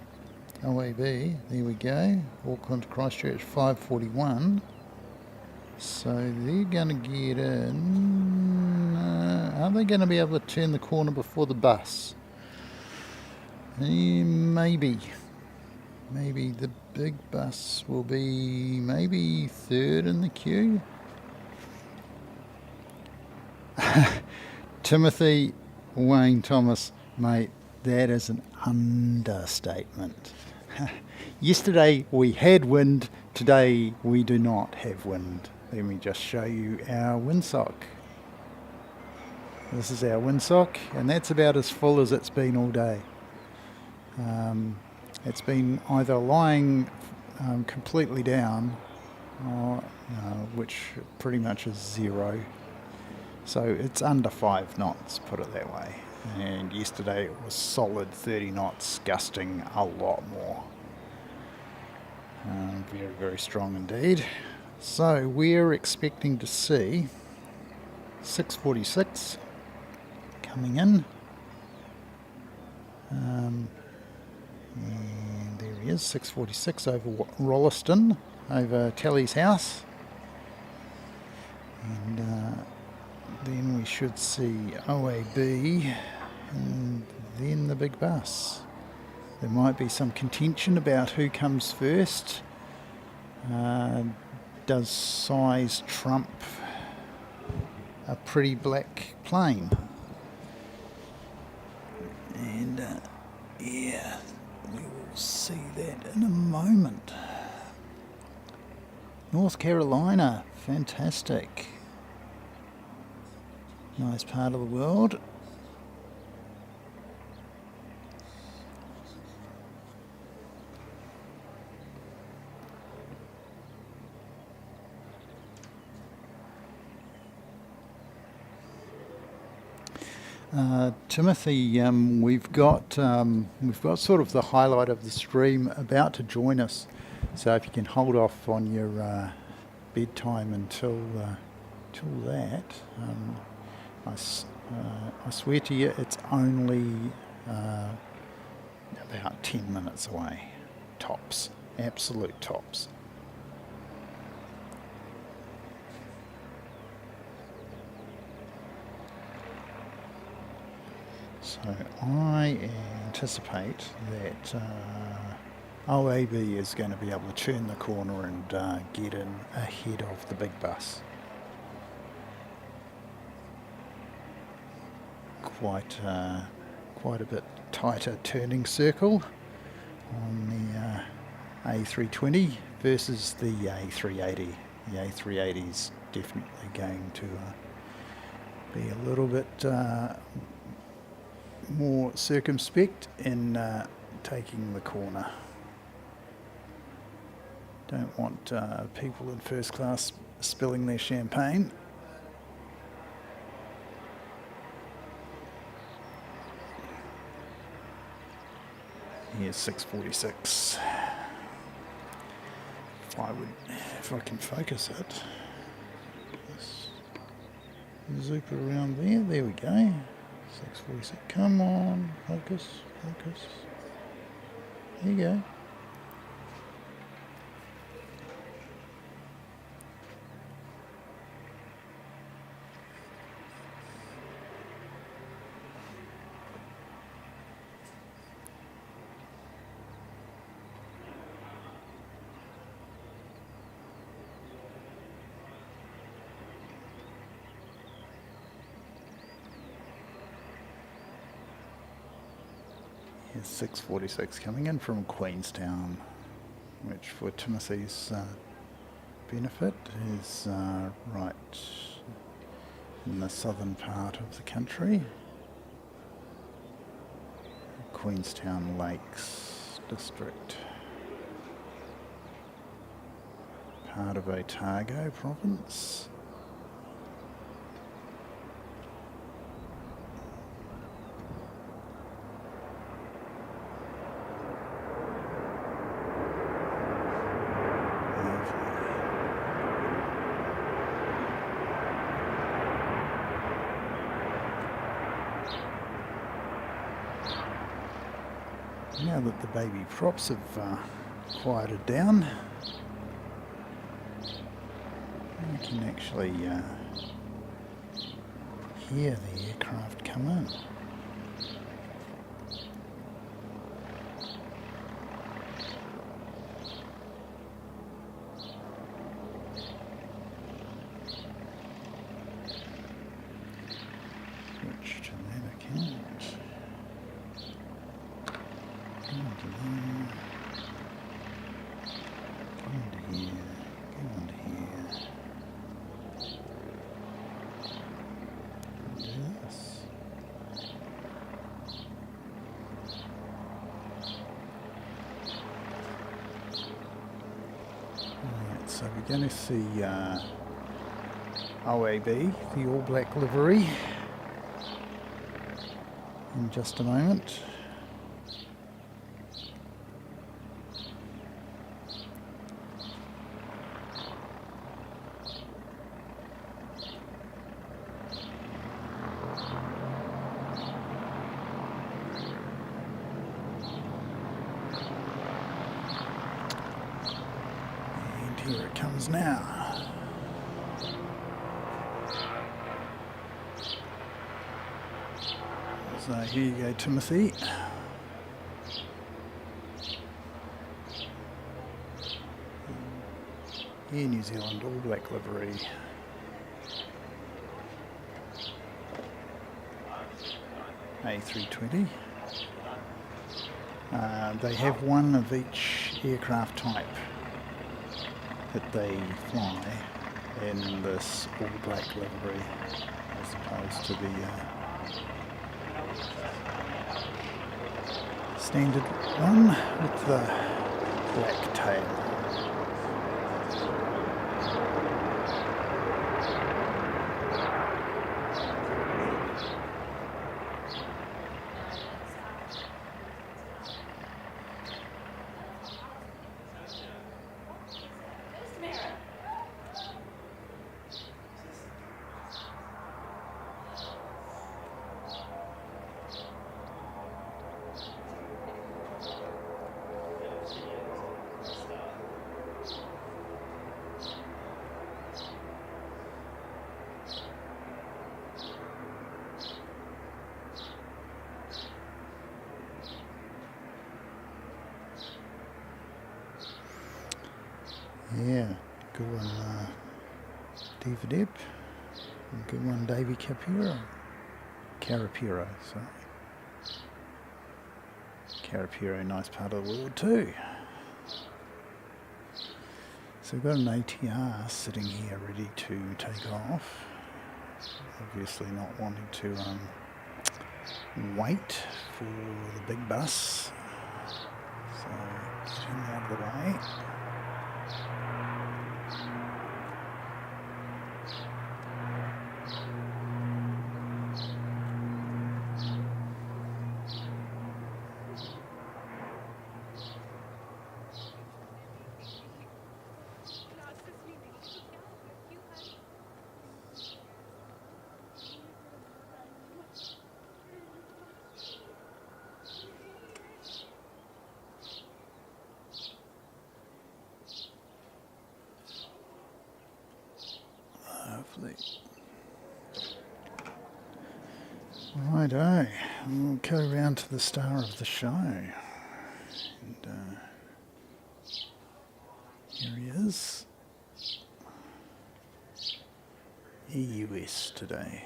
OAB. There we go. Auckland to Christchurch 541. So they're going to get in. Are they going to be able to turn the corner before the bus? Maybe. Maybe the big bus will be maybe third in the queue. Timothy Wayne Thomas, mate, that is an understatement. Yesterday we had wind, today we do not have wind. Let me just show you our windsock. This is our windsock, and that's about as full as it's been all day. It's been either lying completely down, or, which pretty much is 0. So it's under 5 knots, put it that way. And yesterday it was solid 30 knots, gusting a lot more. Very, very strong indeed. So we're expecting to see 646 coming in. And there he is, 646 over Rolleston, over Telly's house. And then we should see OAB and then the big bus. There might be some contention about who comes first. Does size trump a pretty black plane? And yeah, we will see that in a moment. North Carolina, fantastic. Nice part of the world. Timothy, we've got sort of the highlight of the stream about to join us. So if you can hold off on your bedtime until that. I swear to you, it's only about 10 minutes away. Tops. Absolute tops. So I anticipate that OAB is going to be able to turn the corner and get in ahead of the big bus. Quite a bit tighter turning circle on the A320 versus the A380. The A380 is definitely going to be a little bit more circumspect in taking the corner. Don't want people in first class spilling their champagne. Here's 646. If I can focus it, just zoop it around there. There we go. 646. Come on, focus, focus. There you go. Here's 646 coming in from Queenstown, which for Timothy's benefit is right in the southern part of the country. Queenstown Lakes District, part of Otago province. Now that the baby props have quieted down, you can actually hear the aircraft come in. Switch to that account. So we're going to see OAB, the All Black livery, in just a moment. Here it comes now. So here you go, Timothy. Here, New Zealand All Black livery. A320. They have one of each aircraft type that they fly in this All Black livery, as opposed to the standard one with the black tail. Yeah, good one, Diva Deb. Good one, Davy Carapiro. Carapiro, sorry. Carapiro, nice part of the world too. So we've got an ATR sitting here ready to take off. Obviously not wanting to wait for the big bus. So get him out of the way. Lovely. Righto, we'll go round to the star of the show. And here he is. EUS today.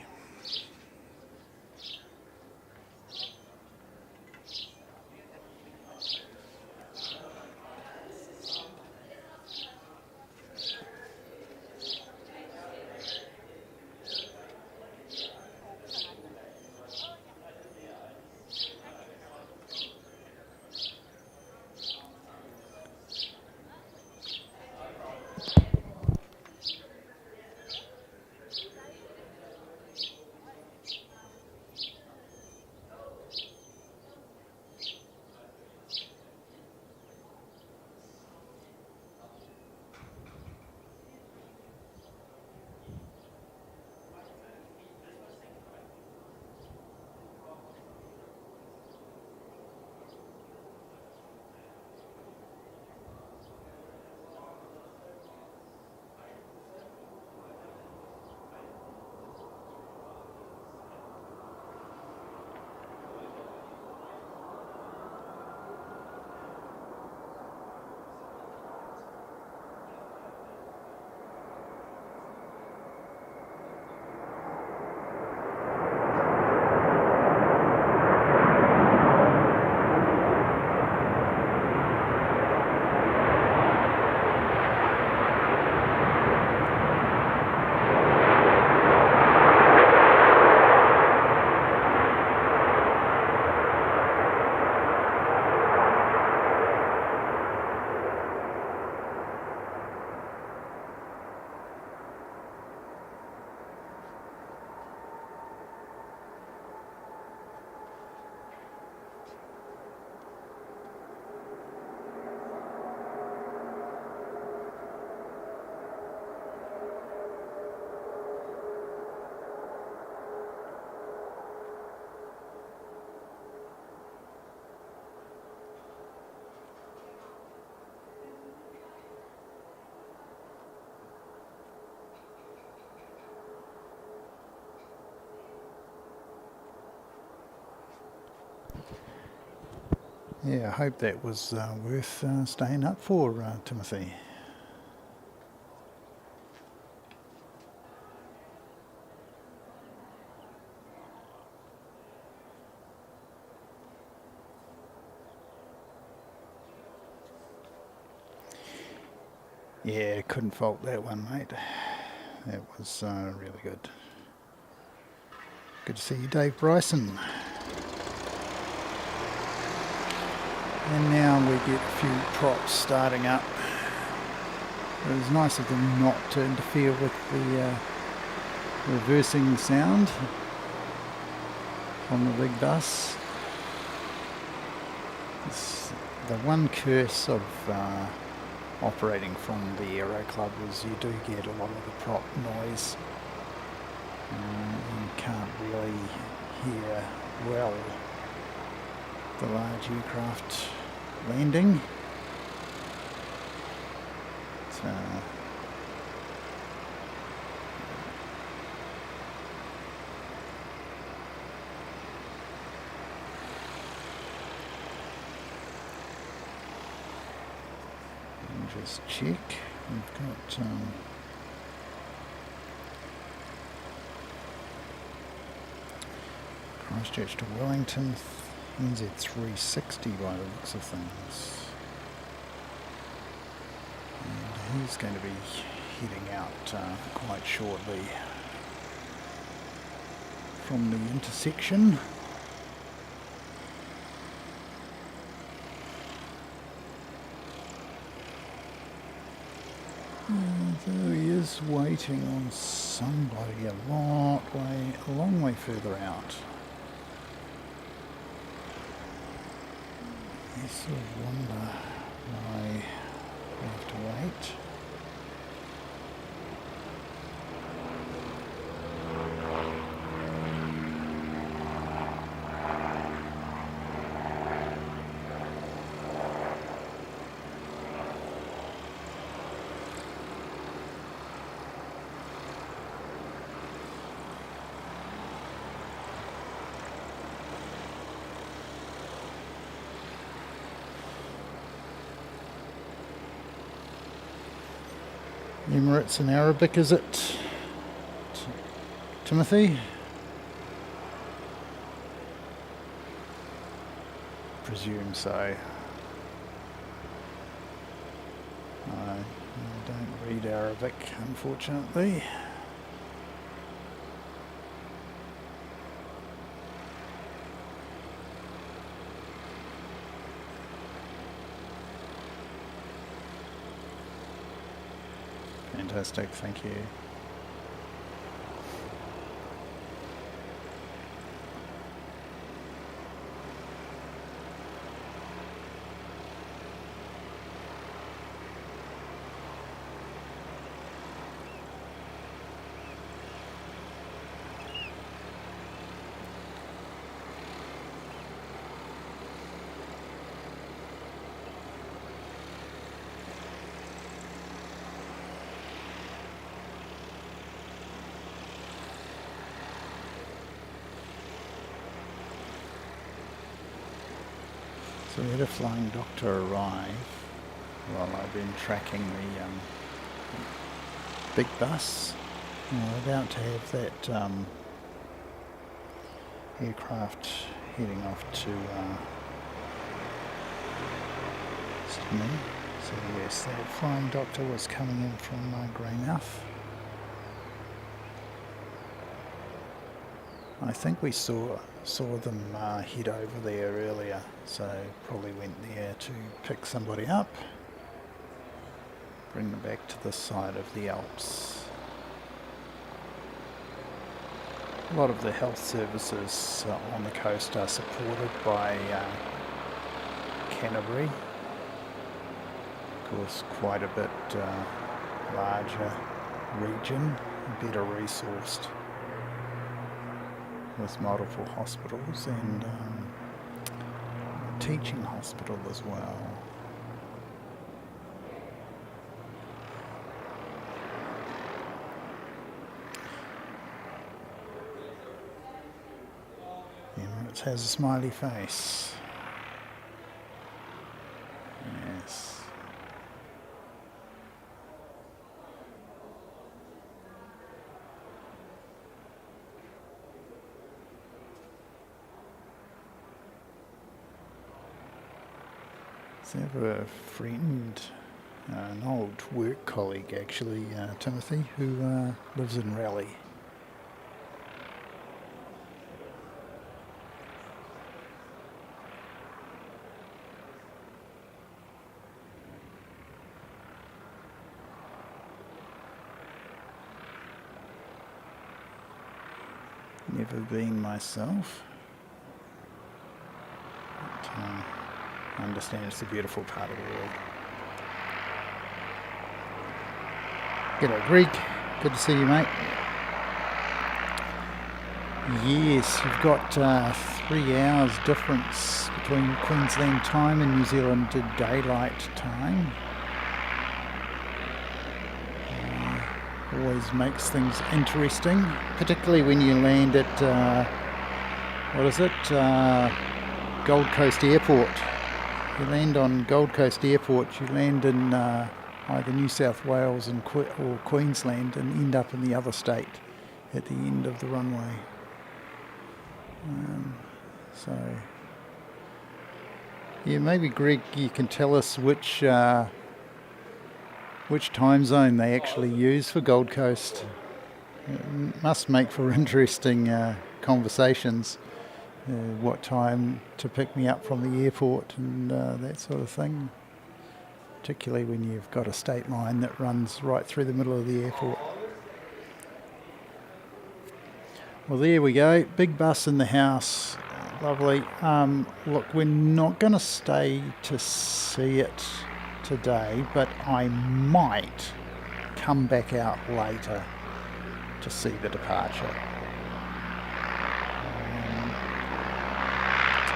Yeah, I hope that was worth staying up for, Timothy. Yeah, couldn't fault that one, mate. That was really good. Good to see you, Dave Bryson. And now we get a few props starting up. It was nice of them not to interfere with the reversing sound from the big bus. It's the one curse of operating from the Aero Club is you do get a lot of the prop noise. You can't really hear well the large aircraft landing. Just check. We've got Christchurch to Wellington, NZ 360 by the looks of things. And he's going to be heading out quite shortly from the intersection. There he is, waiting on somebody a long way further out. You sort of wonder why we have to wait. Emirates in Arabic, is it? Timothy? Presume so. I don't read Arabic, unfortunately. Fantastic, thank you. So we had a flying doctor arrive while I've been tracking the big bus. We're about to have that aircraft heading off to Sydney. So yes, that flying doctor was coming in from Greymouth. I think we saw them head over there earlier, so probably went there to pick somebody up, bring them back to this side of the Alps. A lot of the health services on the coast are supported by Canterbury. Of course, quite a bit larger region, better resourced, with multiple hospitals and a teaching hospital as well. Emirates has a smiley face. Yes. I have a friend, an old work colleague actually, Timothy, who lives in Raleigh. Never been myself. But, I understand it's a beautiful part of the world. G'day Greg, good to see you mate. Yes, you've got 3 hours difference between Queensland time and New Zealand daylight time. Always makes things interesting, particularly when you land at, Gold Coast Airport. You land on Gold Coast Airport, you land in either New South Wales or Queensland and end up in the other state at the end of the runway. So, yeah, maybe Greg, you can tell us which which time zone they actually use for Gold Coast. It must make for interesting conversations. What time to pick me up from the airport and that sort of thing. Particularly when you've got a state line that runs right through the middle of the airport. Well, there we go. Big bus in the house. Lovely. Look, we're not going to stay to see it today, but I might come back out later to see the departure.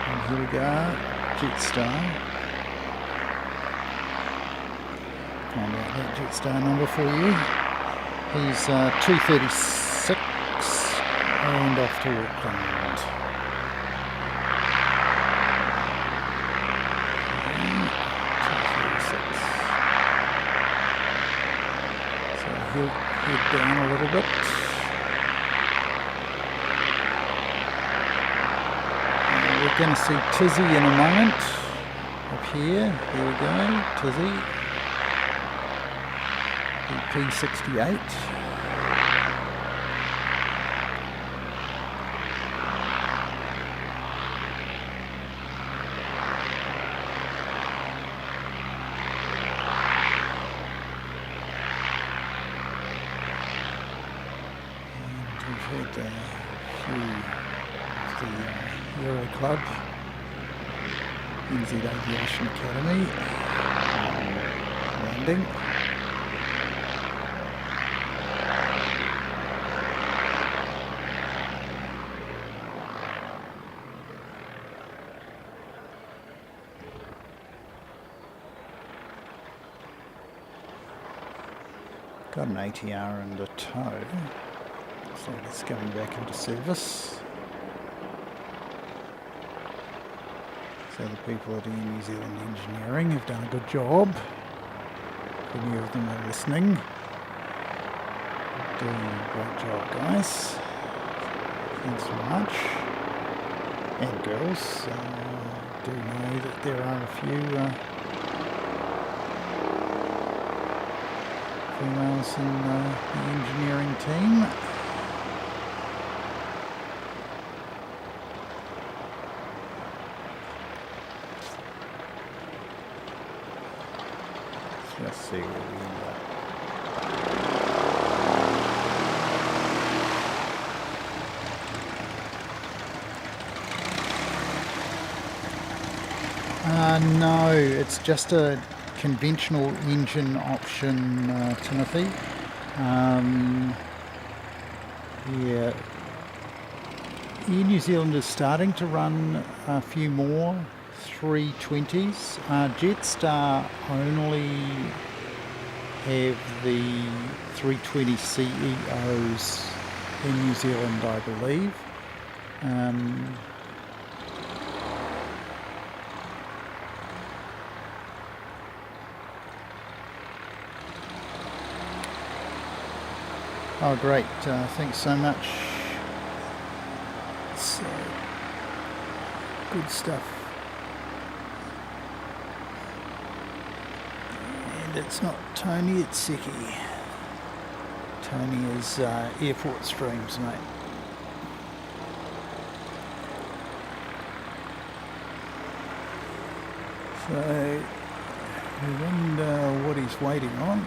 And here we go. Jetstar. Find out that Jetstar number for you. He's 236 and off to Auckland. And 236. So he'll head down a little bit. We're going to see Tizzy in a moment. Up here. Here we go. Tizzy. P68. And we've had a few of the Aero Club, NZ Aviation Academy, landing. Got an ATR and a tow, so it's going back into service. So the people at Air New Zealand Engineering have done a good job. If any of them are listening, doing a great job, guys. Thanks so much. And girls, do know that there are a few females in the engineering team. Let's see where we end up. No, it's just a conventional engine option, Timothy. Yeah, Air New Zealand is starting to run a few more 320s. Jetstar only have the 320 CEOs in New Zealand, I believe. Oh, great. Thanks so much. It's good stuff. And it's not Tony, it's Seki. Tony is airport streams, mate. So, we wonder what he's waiting on.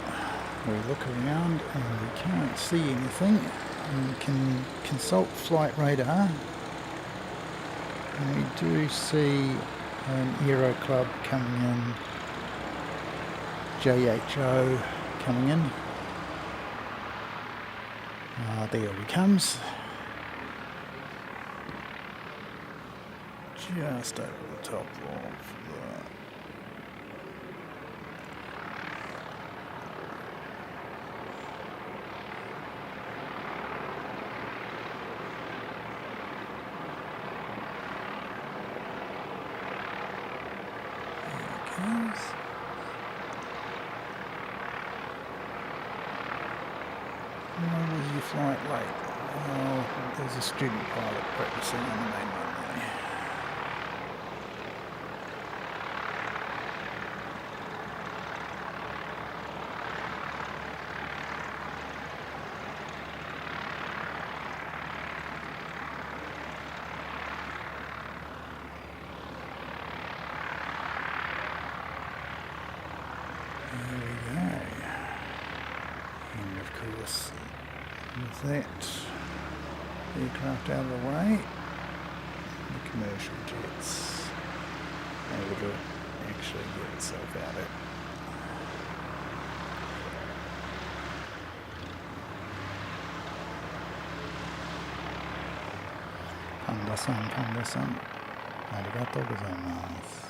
We look around and we can't see anything. We can consult flight radar. And we do see an Aero Club coming in. JHO coming in. There he comes. Just over the top of the... Was your flight late? Oh, there's a student pilot practicing on the main runway. And of course, with that aircraft out of the way, the commercial jets able to actually get itself out of. Panda-san, arigatou gozaimasu.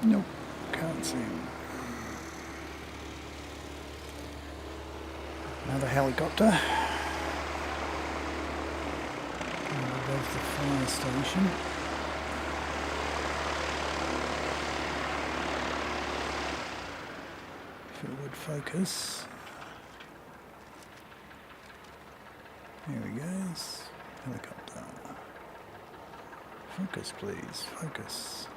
Nope, can't see him. Another helicopter. Above the fire station. If it would focus. Here he goes. Helicopter. Focus, please. Focus.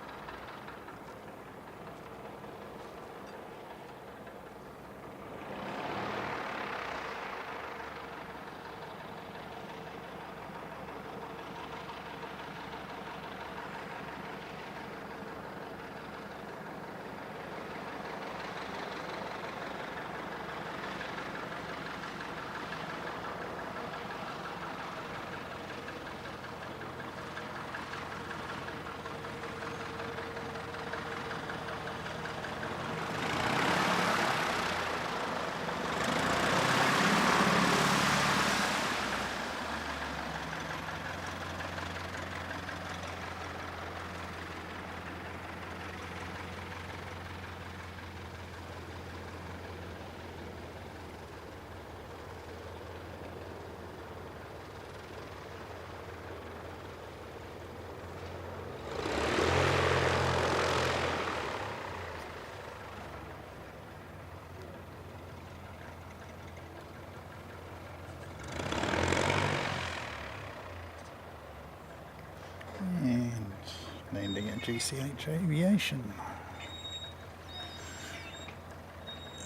Landing at GCH Aviation.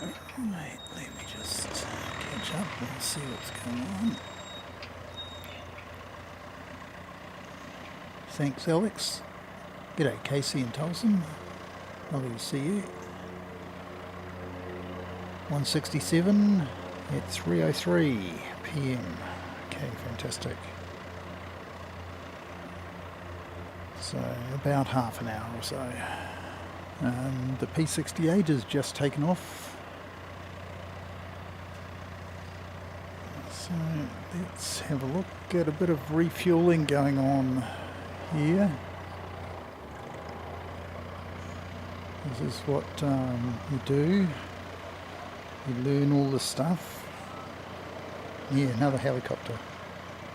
Alright, let me just catch up and see what's going on. Thanks, Alex. G'day, Casey and Tolson. Lovely to see you. 167 at 3:03 PM. Okay, fantastic. So about half an hour or so. The P-68 has just taken off. So let's have a look at a bit of refueling going on here. This is what you do. You learn all this stuff. Yeah, another helicopter.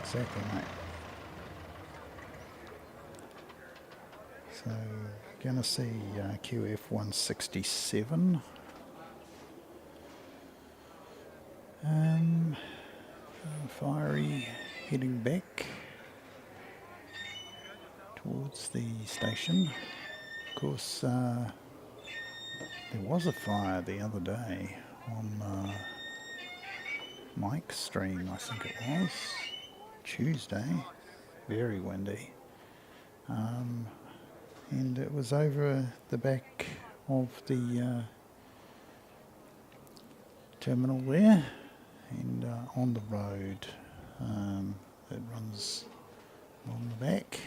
Exactly, mate. So, gonna see QF 167. Fiery heading back towards the station. Of course, there was a fire the other day on Mike's stream, I think it was, Tuesday, very windy. And it was over the back of the terminal there, and on the road that runs along the back.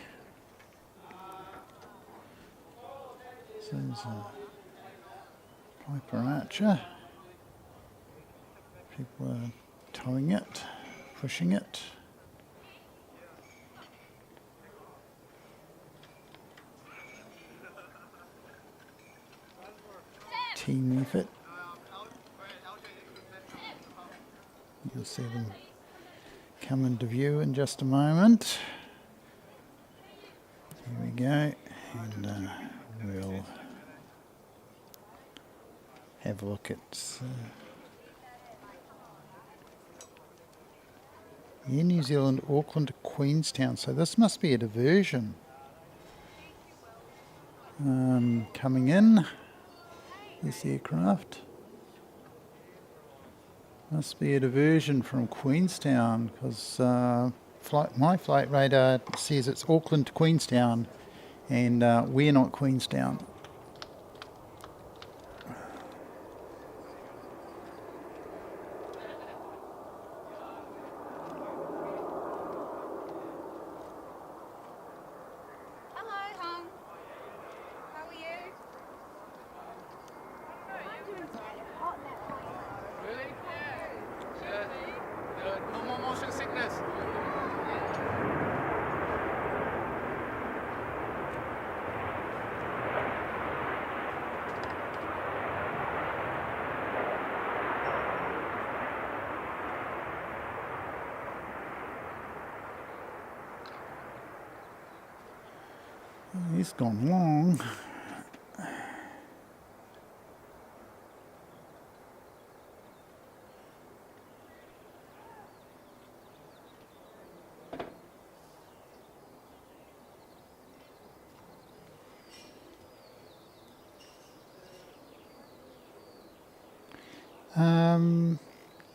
So there's a Piper Archer. People are towing it, pushing it. Team effort. You'll see them come into view in just a moment. Here we go, and we'll have a look at Air New Zealand, Auckland to Queenstown. So this must be a diversion coming in. This aircraft must be a diversion from Queenstown, because my flight radar says it's Auckland to Queenstown, and we're not Queenstown. He's gone long.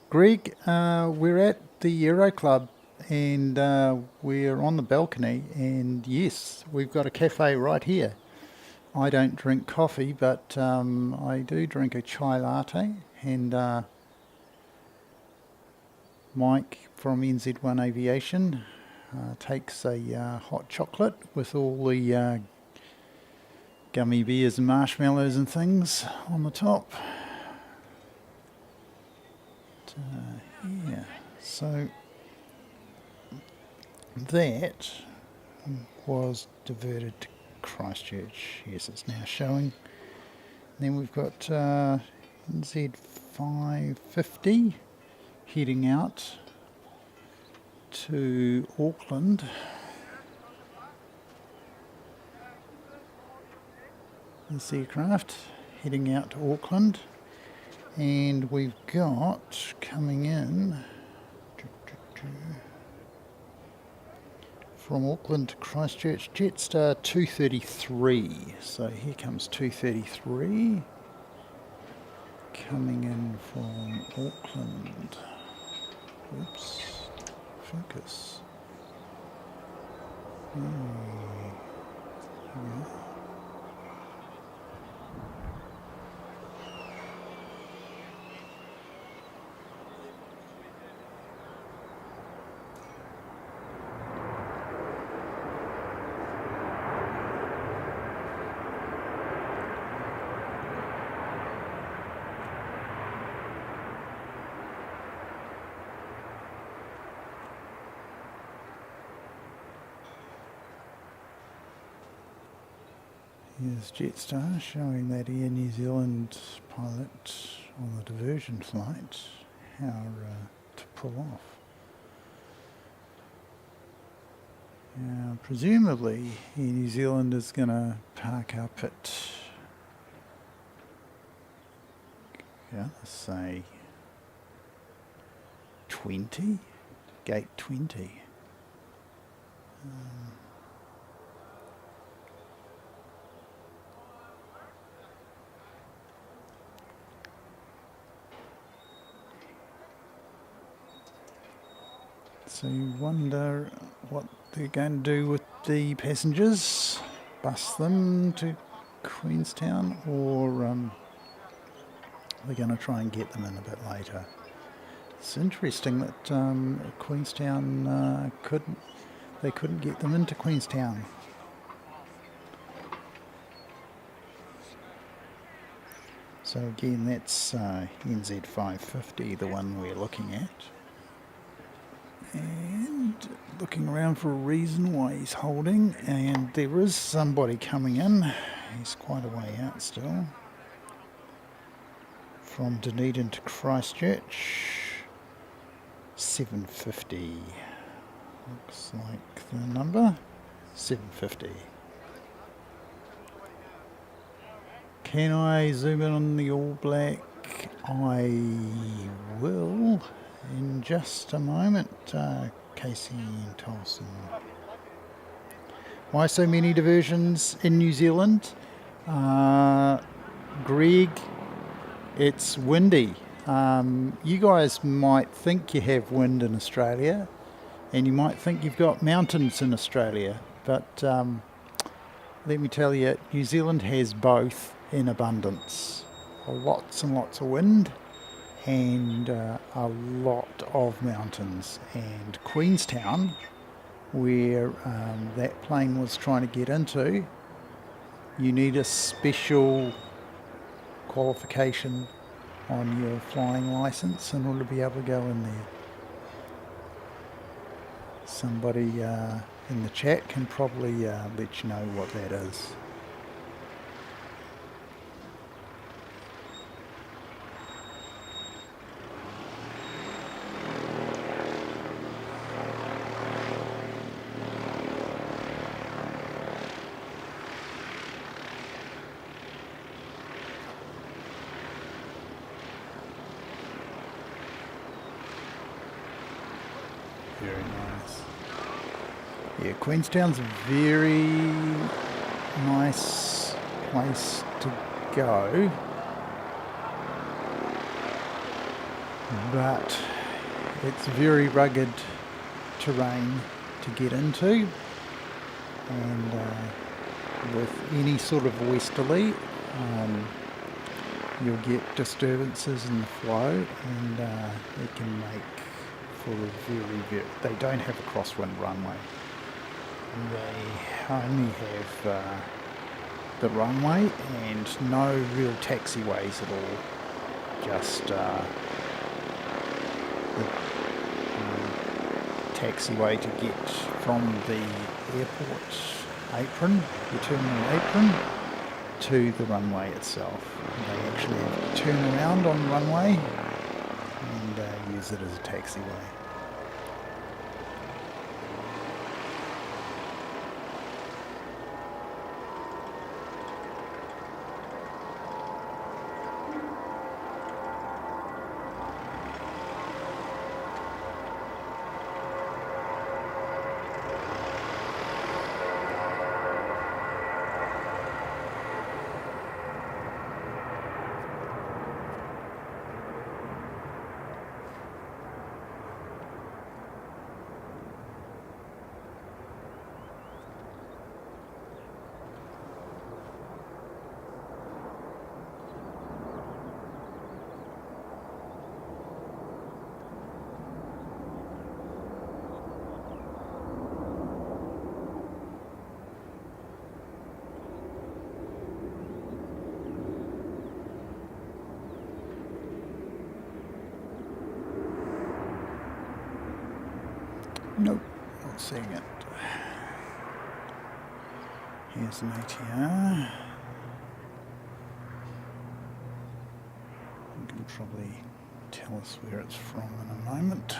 Greg, we're at the Aero Club, and we're on the balcony, and yes, we've got a cafe right here. I don't drink coffee, but I do drink a chai latte, and Mike from NZ1 Aviation takes a hot chocolate with all the gummy bears and marshmallows and things on the top. Yeah, so that was diverted to Christchurch. Yes, it's now showing. Then we've got NZ550 heading out to Auckland. This aircraft heading out to Auckland. And we've got coming in from Auckland to Christchurch, Jetstar 233. So here comes 233 coming in from Auckland. Oops, focus. Yeah. Here's Jetstar showing that Air New Zealand pilot on the diversion flight how to pull off. Presumably New Zealand is going to park up at, let's say 20, gate 20. So you wonder what they're going to do with the passengers, bus them to Queenstown, or they're going to try and get them in a bit later. It's interesting that Queenstown couldn't get them into Queenstown. So again, that's NZ 550, the one we're looking at. And looking around for a reason why he's holding, and there is somebody coming in. He's quite a way out still. From Dunedin to Christchurch, 750. Looks like the number, 750. Can I zoom in on the All Black? I will. In just a moment, Casey and Tolson. Why so many diversions in New Zealand? Greg, it's windy. You guys might think you have wind in Australia, and you might think you've got mountains in Australia, but let me tell you, New Zealand has both in abundance. Lots and lots of wind, and a lot of mountains. And Queenstown, where that plane was trying to get into, you need a special qualification on your flying license in order to be able to go in there. Somebody in the chat can probably let you know what that is. Very nice. Yeah, Queenstown's a very nice place to go, but it's very rugged terrain to get into, and with any sort of westerly, you'll get disturbances in the flow, and it can make for a very, they don't have a crosswind runway. They only have the runway and no real taxiways at all. Just the taxiway to get from the airport apron, the terminal apron, to the runway itself. They actually have to turn around on the runway and use it as a taxiway. Nope, not seeing it. Here's an ATR. You can probably tell us where it's from in a moment.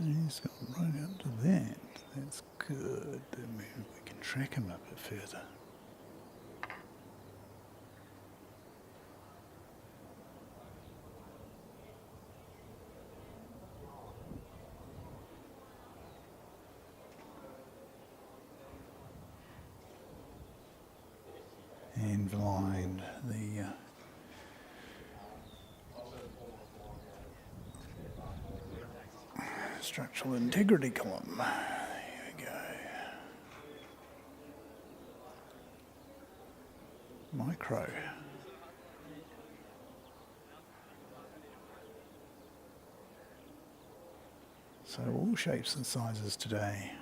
He's gone right up to that. That's good. Then maybe we can track him a bit further. And blind the structural integrity column. There we go. Micro. So all shapes and sizes today.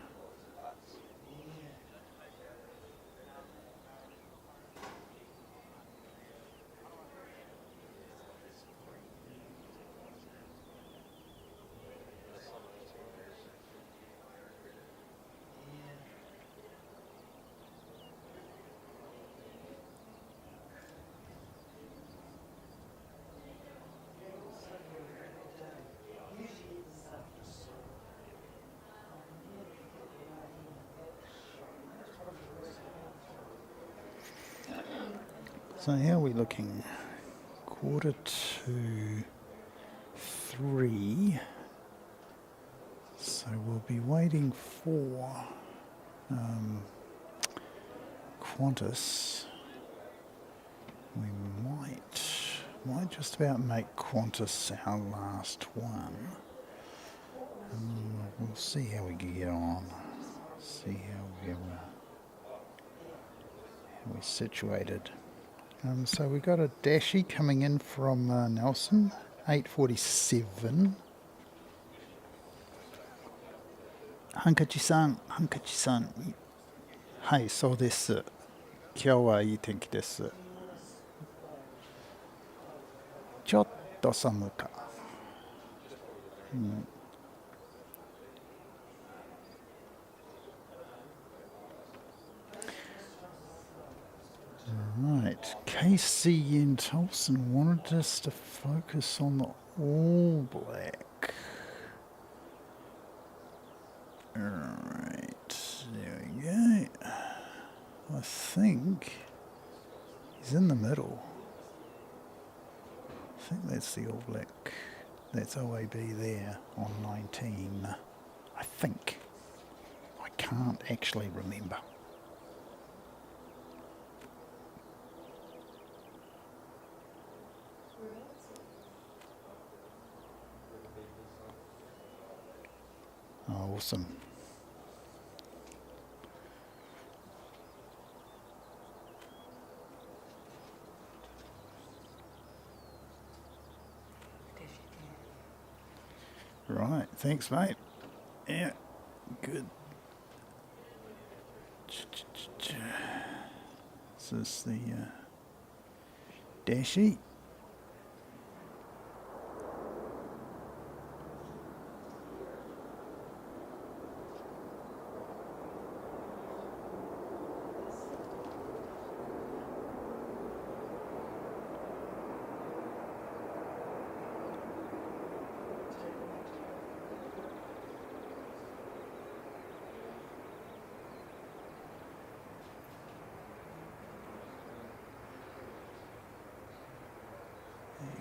So how are we looking? 2:45. So we'll be waiting for Qantas. We might just about make Qantas our last one. We'll see how we get on. See how we're situated. So we've got a Dashi coming in from Nelson, 8:47. Hankachi-san. Hai, so desu. Kyou wa ii tenki desu. Chotto samu ka. Right, KC in Tolson wanted us to focus on the All Black. Alright, there we go. I think he's in the middle. I think that's the All Black. That's OAB there on 19. I think. I can't actually remember. Oh, awesome. Right, thanks, mate. Yeah, good. This is the Dashi.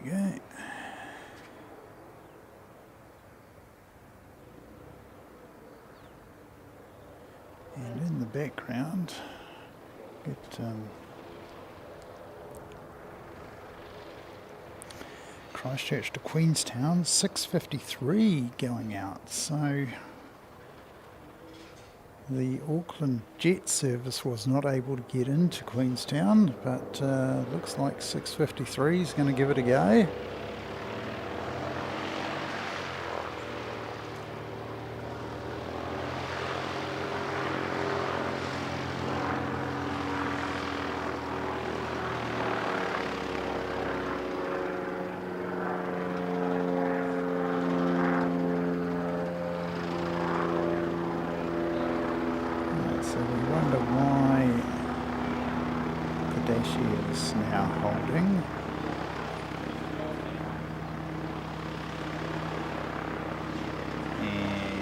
There you go. And in the background, get Christchurch to Queenstown, 6:53 going out. So the Auckland jet service was not able to get into Queenstown, but looks like 6:53 is going to give it a go. So we wonder why the Dashi is now holding. And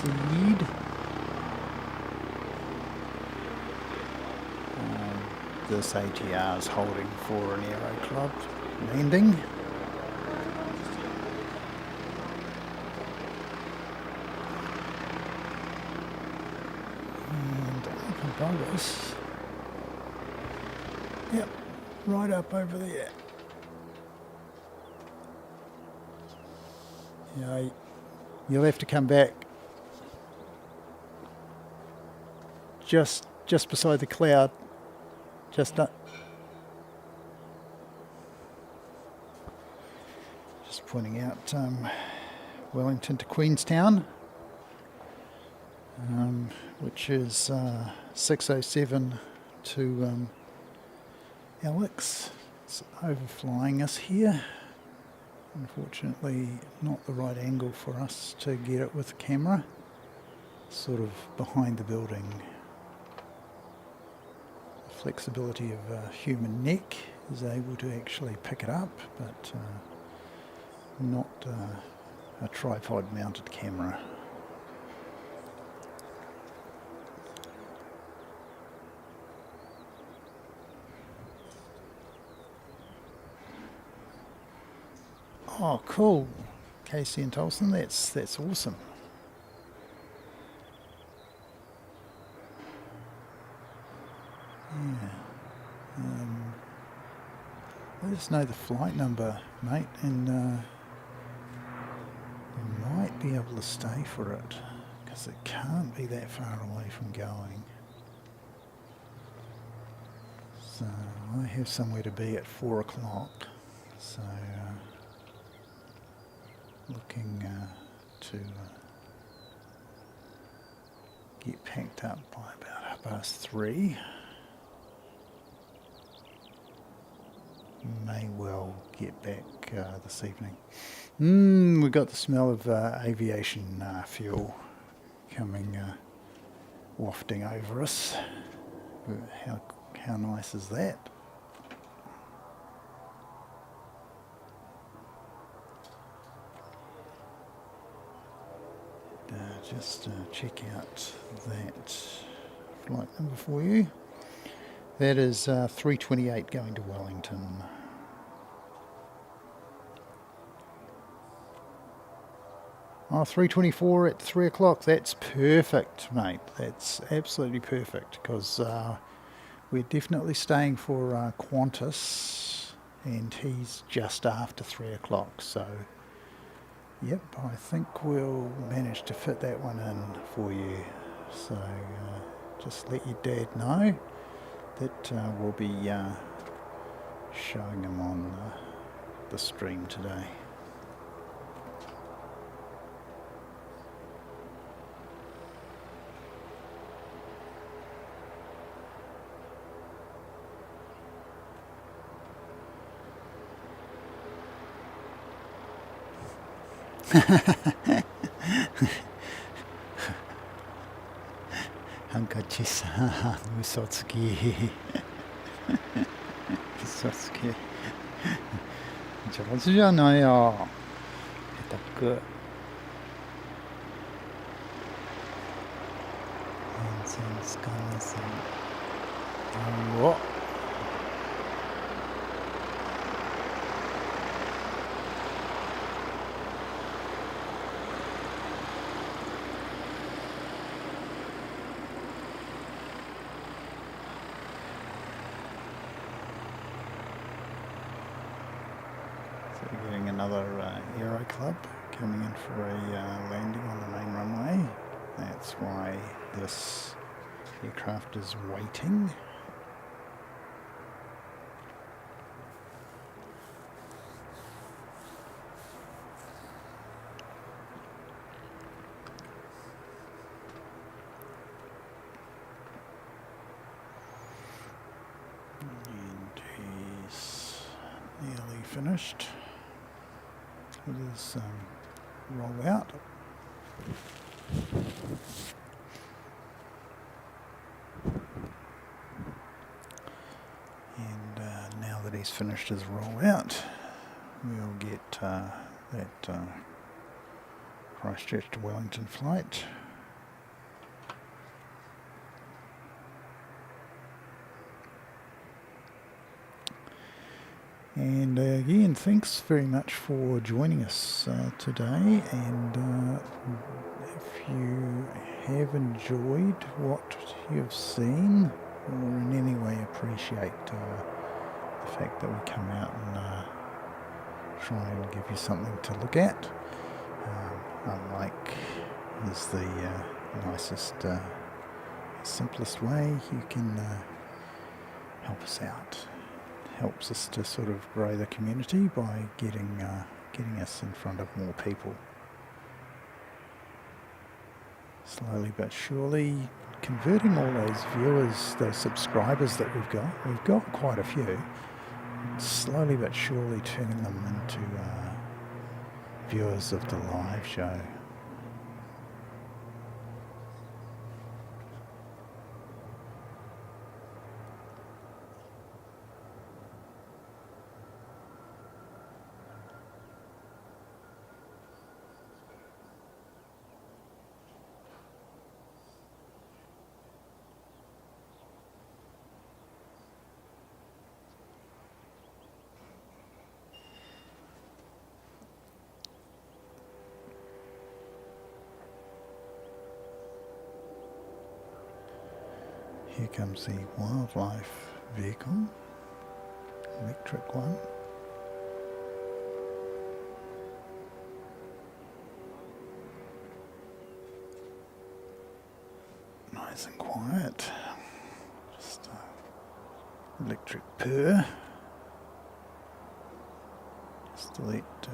proceed. This ATR is holding for an Aero Club landing. And up above us, yep, right up over there. Yeah, you'll have to come back just beside the cloud. Just pointing out Wellington to Queenstown, which is 6:07 to Alex. It's overflying us here. Unfortunately, not the right angle for us to get it with the camera. Sort of behind the building. Flexibility of a human neck is able to actually pick it up, but not a tripod mounted camera. Oh, cool. Casey and Tolson, that's awesome. Yeah. Let us know the flight number, mate, and we might be able to stay for it, because it can't be that far away from going. So I have somewhere to be at 4 o'clock, so looking to get packed up by about 3:30. May well get back this evening. We got the smell of aviation fuel coming wafting over us. How nice is that? Just check out that flight number for you. That is 328 going to Wellington. Oh, 324 at 3 o'clock. That's perfect, mate. That's absolutely perfect, because we're definitely staying for Qantas, and he's just after 3 o'clock. So, yep, I think we'll manage to fit that one in for you. So, just let your dad know that we'll be showing him on the stream today. Hankachi-san, 嘘つき。嘘つき。上手じゃないよ。下手く。全然つかません。うお。Getting another Aero Club coming in for a landing on the main runway. That's why this aircraft is waiting. And he's nearly finished with his roll out. And now that he's finished his roll out, we'll get that Christchurch to Wellington flight And again, thanks very much for joining us today. And if you have enjoyed what you've seen, or in any way appreciate the fact that we come out and try and give you something to look at, unlike is the nicest, simplest way you can help us out. Helps us to sort of grow the community by getting us in front of more people. Slowly but surely converting all those viewers, those subscribers that we've got quite a few, slowly but surely turning them into viewers of the live show. Here comes the wildlife vehicle, electric one. Nice and quiet. Just electric purr. Just to let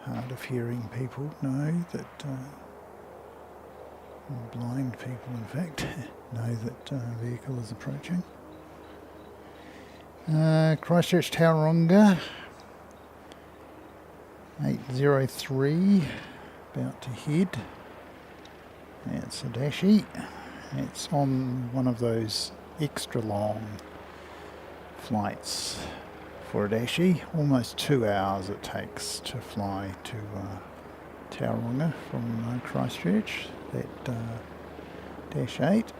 hard of hearing people know that blind people, in fact, know that vehicle is approaching. Christchurch Tauranga 803, about to head. It's a Dashi. It's on one of those extra long flights for a Dashi. Almost 2 hours it takes to fly to Tauranga from Christchurch. That Dash 8.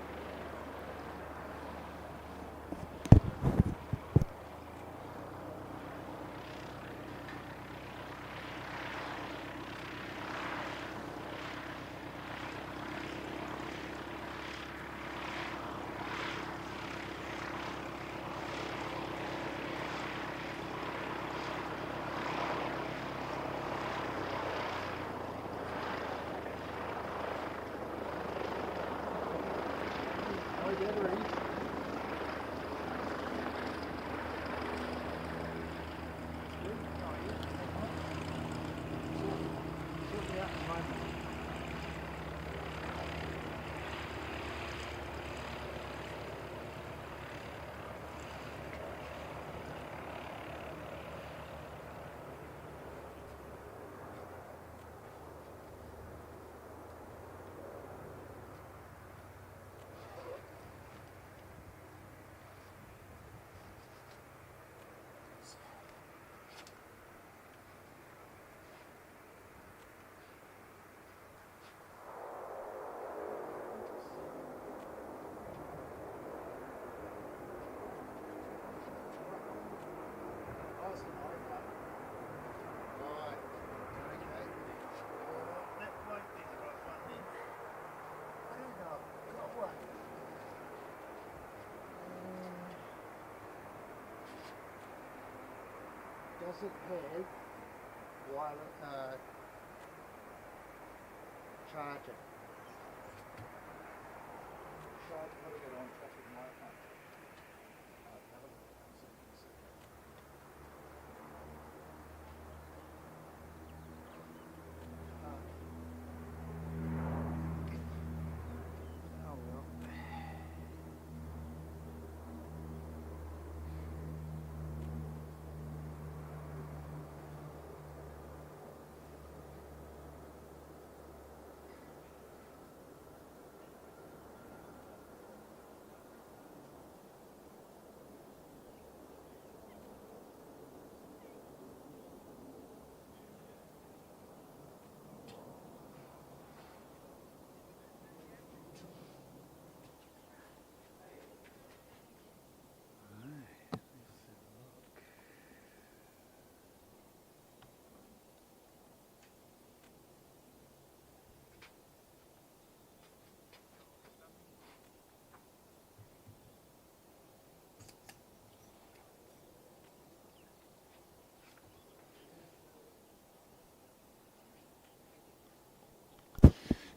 Does it have wireless charging? Try putting it on top of my phone. Oh well.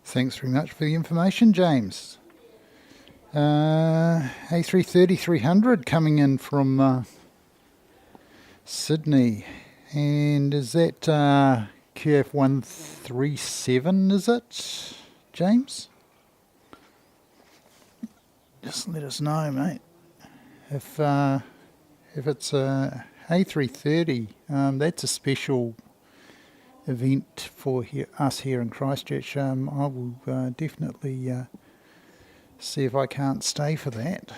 Thanks very much for the information, James. A330-300 coming in from Sydney. And is that QF137, is it, James? Just let us know, mate. If it's a A330, that's a special event for us here in Christchurch. I will definitely see if I can't stay for that.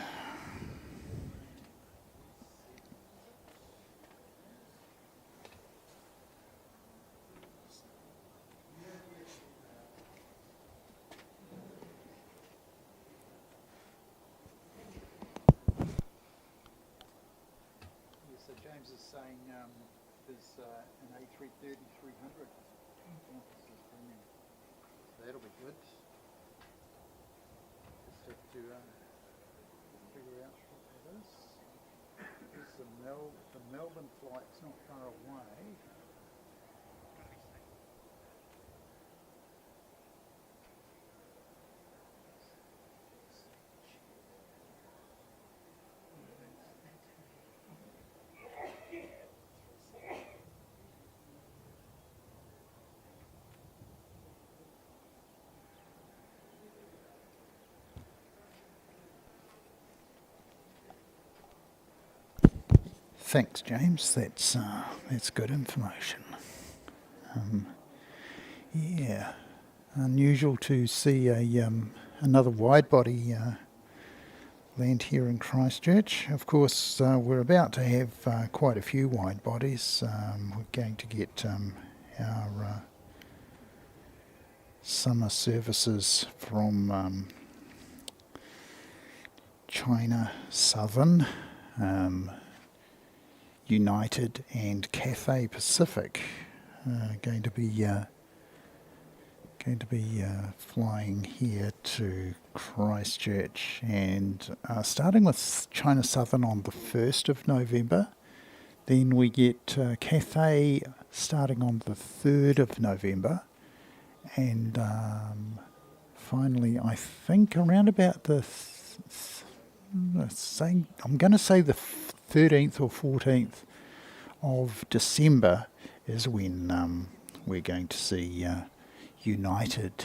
So James is saying there's an A330-300. So that'll be good. Just have to figure out what that is. There's the Melbourne flight's not far away. Thanks, James. That's good information. Yeah, unusual to see another wide body land here in Christchurch. Of course, we're about to have quite a few wide bodies. We're going to get our summer services from China Southern, United and Cathay Pacific going to be flying here to Christchurch, and starting with China Southern on the 1st of November. Then we get Cathay starting on the 3rd of November, and finally I think around about the I'm going to say the 13th or 14th of December is when we're going to see United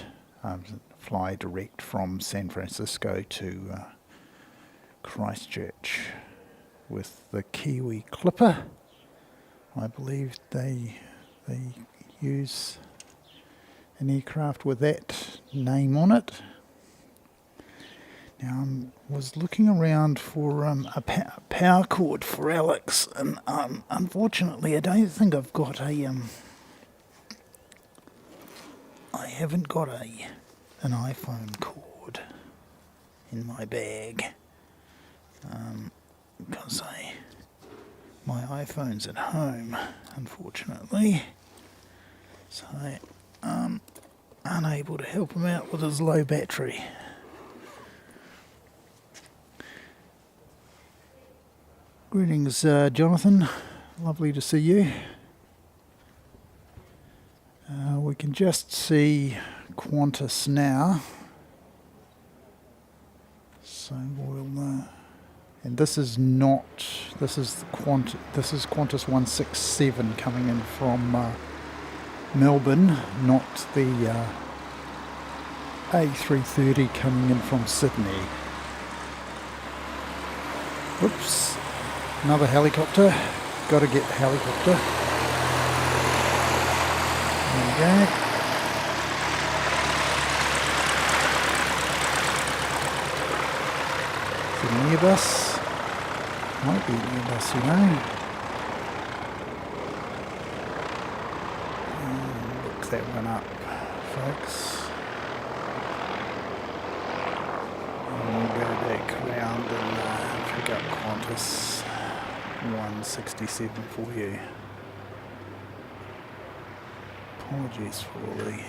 fly direct from San Francisco to Christchurch with the Kiwi Clipper. I believe they use an aircraft with that name on it. Now I was looking around for a power cord for Alex, and unfortunately I don't think I've got I haven't got an iPhone cord in my bag, because my iPhone's at home, unfortunately, so I'm unable to help him out with his low battery. Greetings, Jonathan. Lovely to see you. We can just see Qantas now. So we'll, and this is Qantas 167 coming in from Melbourne, not the A330 coming in from Sydney. Oops. Another helicopter. Got to get the helicopter. There we go. Is it an Airbus? Might be an Airbus, you know. Look that one up, folks. And we'll go back around and pick up Qantas 167 for you. Apologies for all the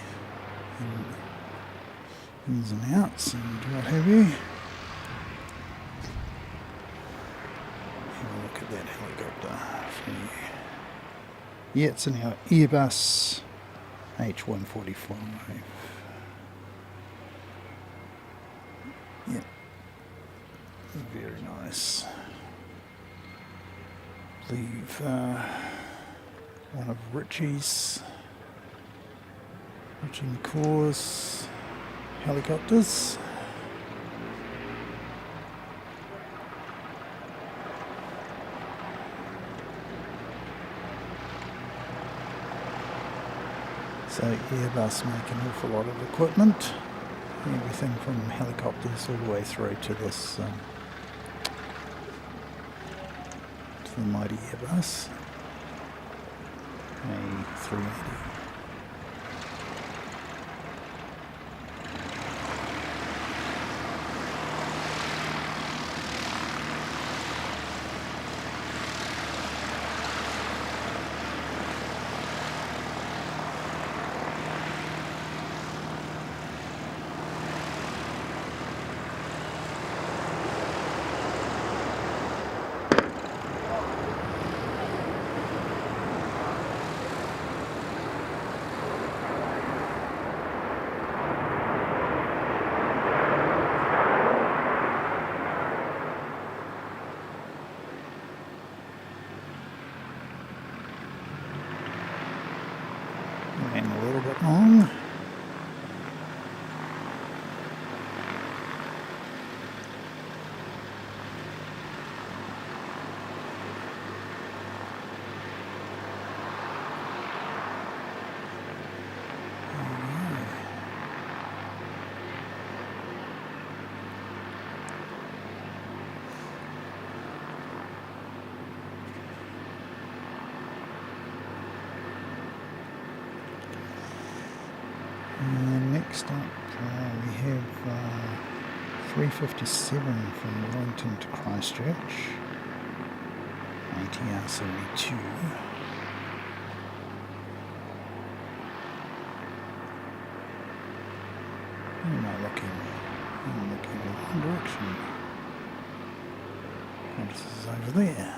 ins and outs and what have you. Have a look at that helicopter for you. Yeah, it's an Airbus H145. Yeah, very nice. Leave one of Richie McCaw's helicopters. So Airbus make an awful lot of equipment, everything from helicopters all the way through to this, to the mighty Airbus A380. Ran a little bit long. Next up, we have 357 from Wellington to Christchurch, ATR 72. Where am I looking? I'm looking in the wrong direction. Oh, this is over there.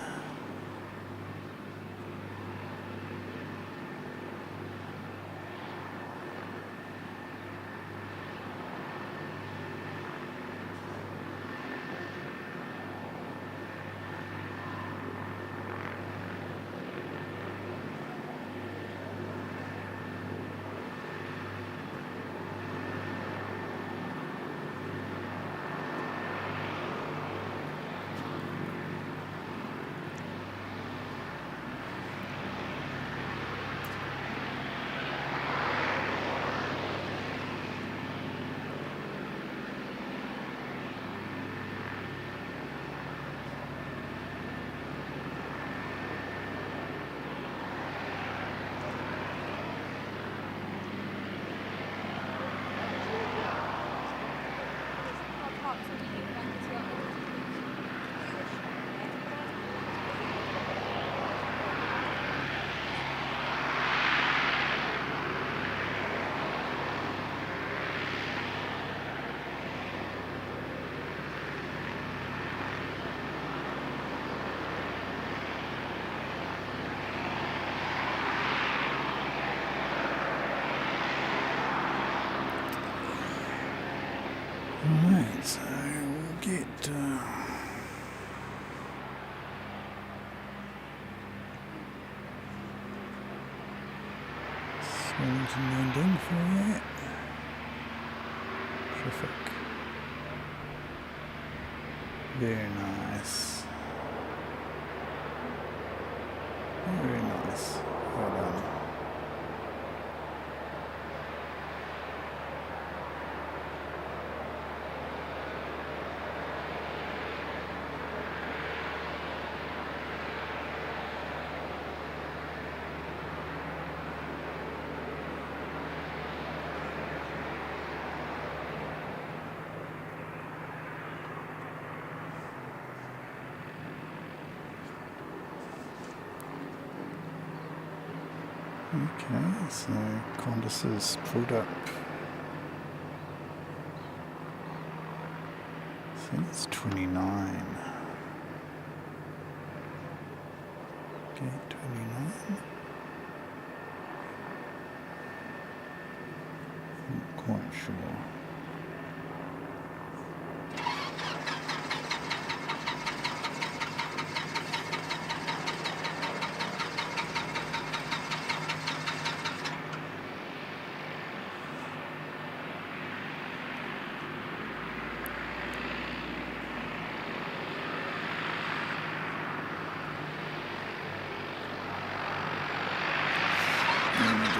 Alright, so we'll get Swellington landing for you. Terrific. Very nice. Very nice. Well done. Okay, so Qantas has pulled up. I think it's 29. Okay, 29. Not quite sure.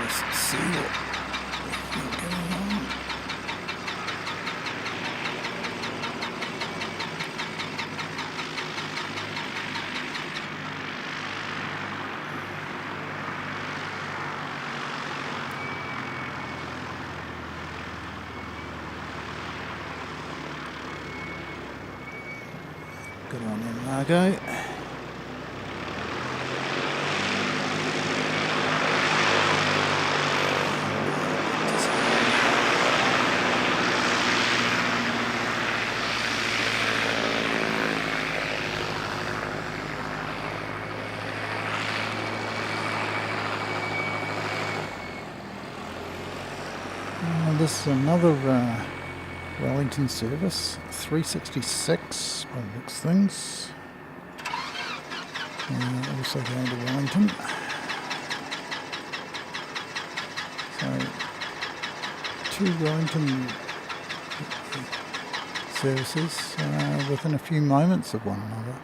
just see what is going on. Good on you, Margot. This is another Wellington service, 366 by the looks of things. Also going to Wellington. So, 2 Wellington services within a few moments of one another.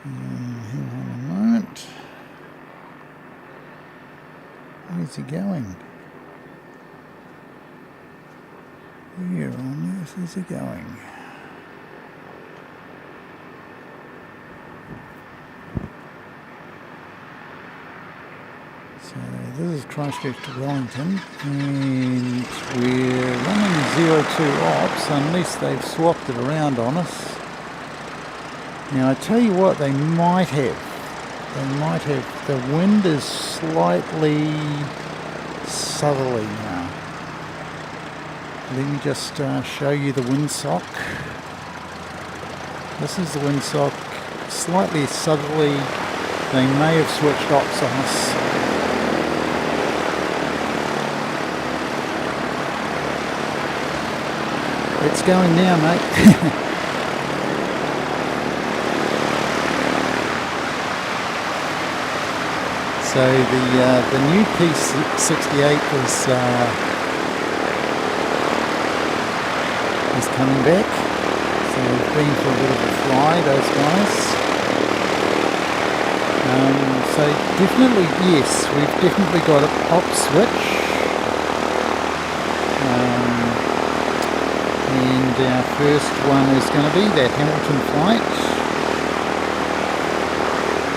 Hang on a moment. Where's he going? Where on earth is he going? So this is Christchurch to Wellington, and we're running 02 ops unless they've swapped it around on us. Now I tell you what, they might have. The wind is slightly southerly now. Let me just show you the windsock. This is the windsock, slightly southerly. They may have switched ops on us. It's going now, mate. So the new P68 is coming back. So we've been for a bit of a fly, those guys. So definitely, yes, we've definitely got an op switch. And our first one is going to be that Hamilton flight.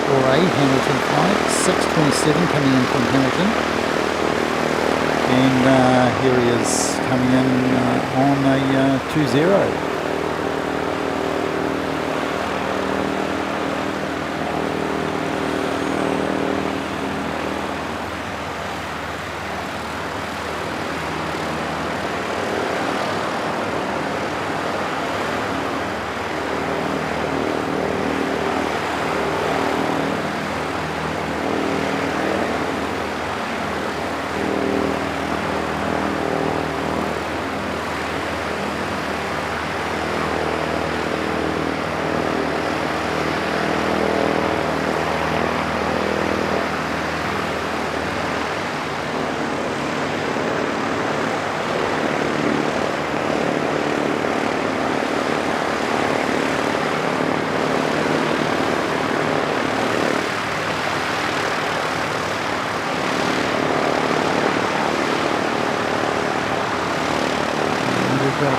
Or a Hamilton flight, 627 coming in from Hamilton, and here he is coming in on a 20.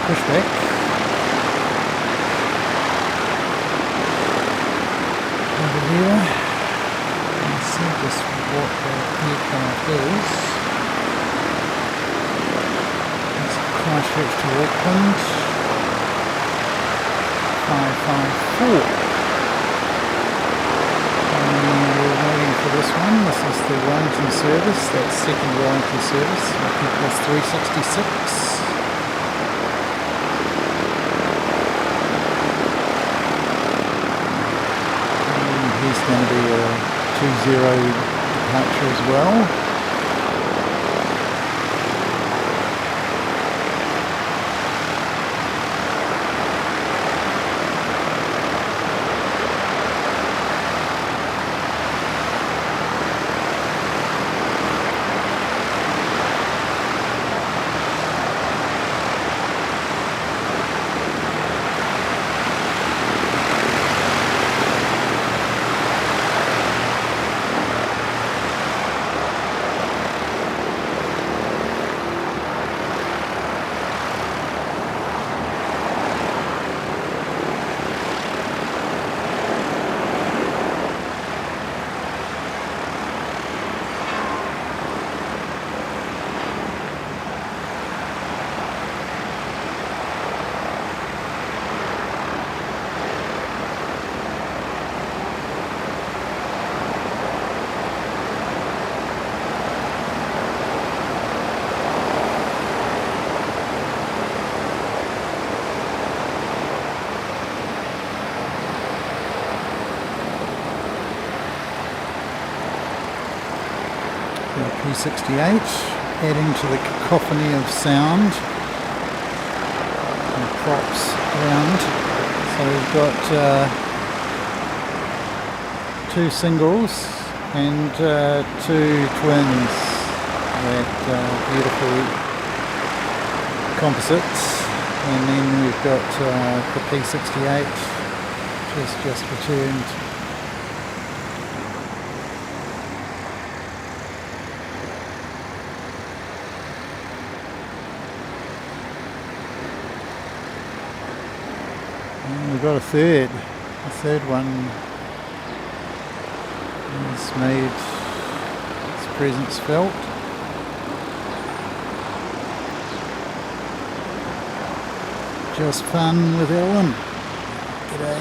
Pushback. Over here. Let's see just what the aircraft is. It's Christchurch to Auckland. 554. And we're waiting for this one. This is the Wellington service, that second Wellington service. I think that's 366. He's going to be a 20 departure as well. P68, adding to the cacophony of sound and props around. So we've got 2 singles and 2 twins at beautiful composites, and then we've got the P68 just returned. And we've got a third one has made its presence felt. Just fun with Ellen. G'day.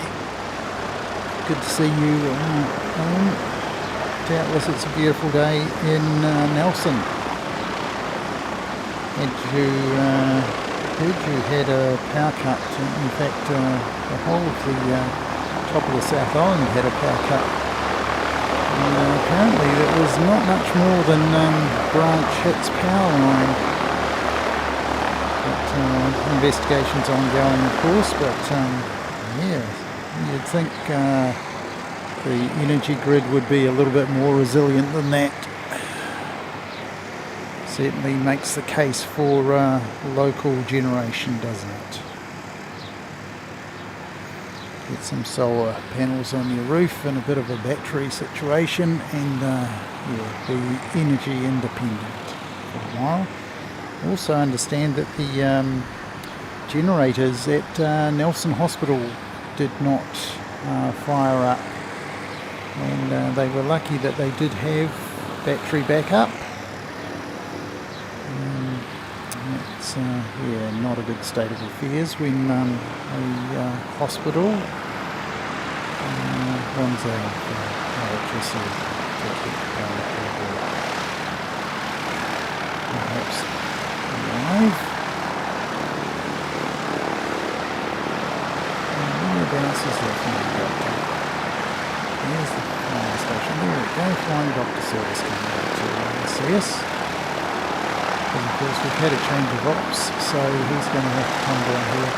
Good to see you, Ellen. Doubtless it's a beautiful day in Nelson. Heard you had a power cut. In fact, the whole of the top of the South Island had a power cut. Apparently it was not much more than branch hits power line. But investigation's ongoing, of course, but yeah, you'd think the energy grid would be a little bit more resilient than that. Certainly makes the case for local generation, doesn't it? Get some solar panels on your roof and a bit of a battery situation, and yeah, be energy independent for a while. Also understand that the generators at Nelson Hospital did not fire up, and they were lucky that they did have battery backup. It's yeah, not a good state of affairs when a hospital runs out of electricity to keep perhaps alive. Whereabouts is that flying doctor? There's the fire station. There we go. Flying doctor service coming out to see us. Of course, we've had a change of ops, so he's going to have to come down here.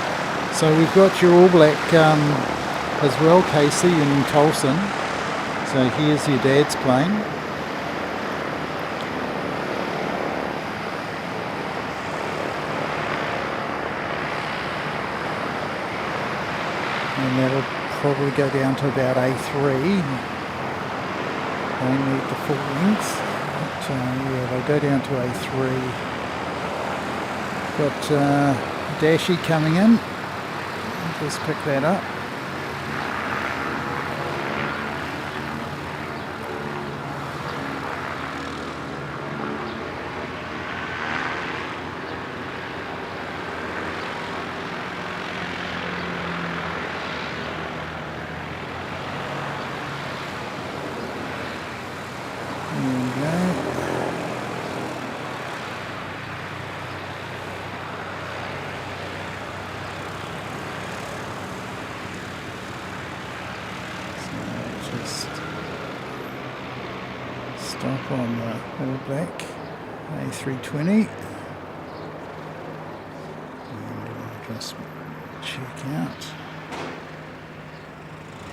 So we've got your All Black as well, Casey in Tolson. So here's your dad's plane. And that'll probably go down to about A3. They need the full length. But, yeah, they'll go down to A3. Got Dashy coming in. Just pick that up. Stop on the All Black A320, and we'll just check out.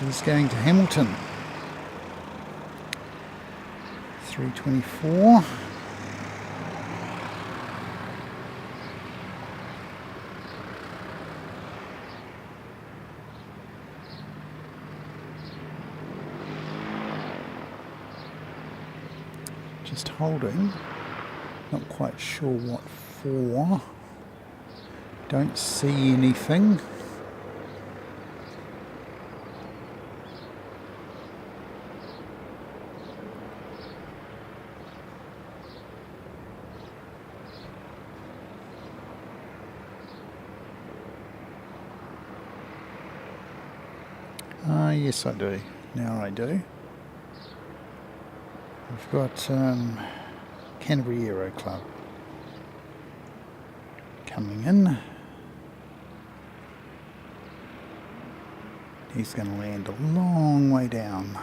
He's going to Hamilton. 324. Just holding, not quite sure what for. Don't see anything. Yes I do, now I do. We've got Canterbury Aero Club coming in. He's going to land a long way down.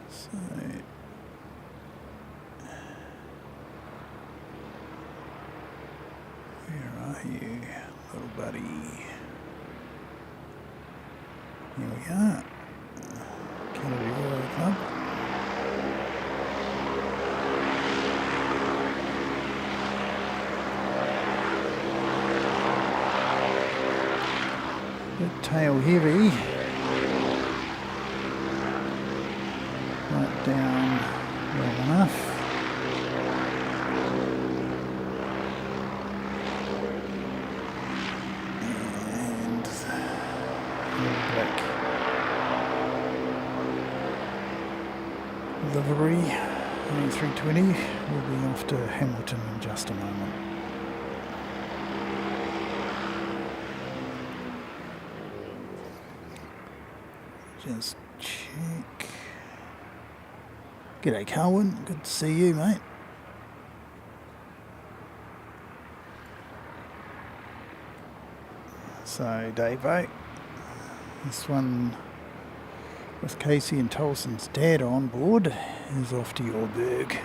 So you, little buddy? Here we are. Kennedy Aero Club. Bit tail heavy. Right down well enough. Livery A320 will be off to Hamilton in just a moment. Just check. G'day Carwin, good to see you, mate. So Davo, this one with Casey and Tolson's dad on board is off to your berg.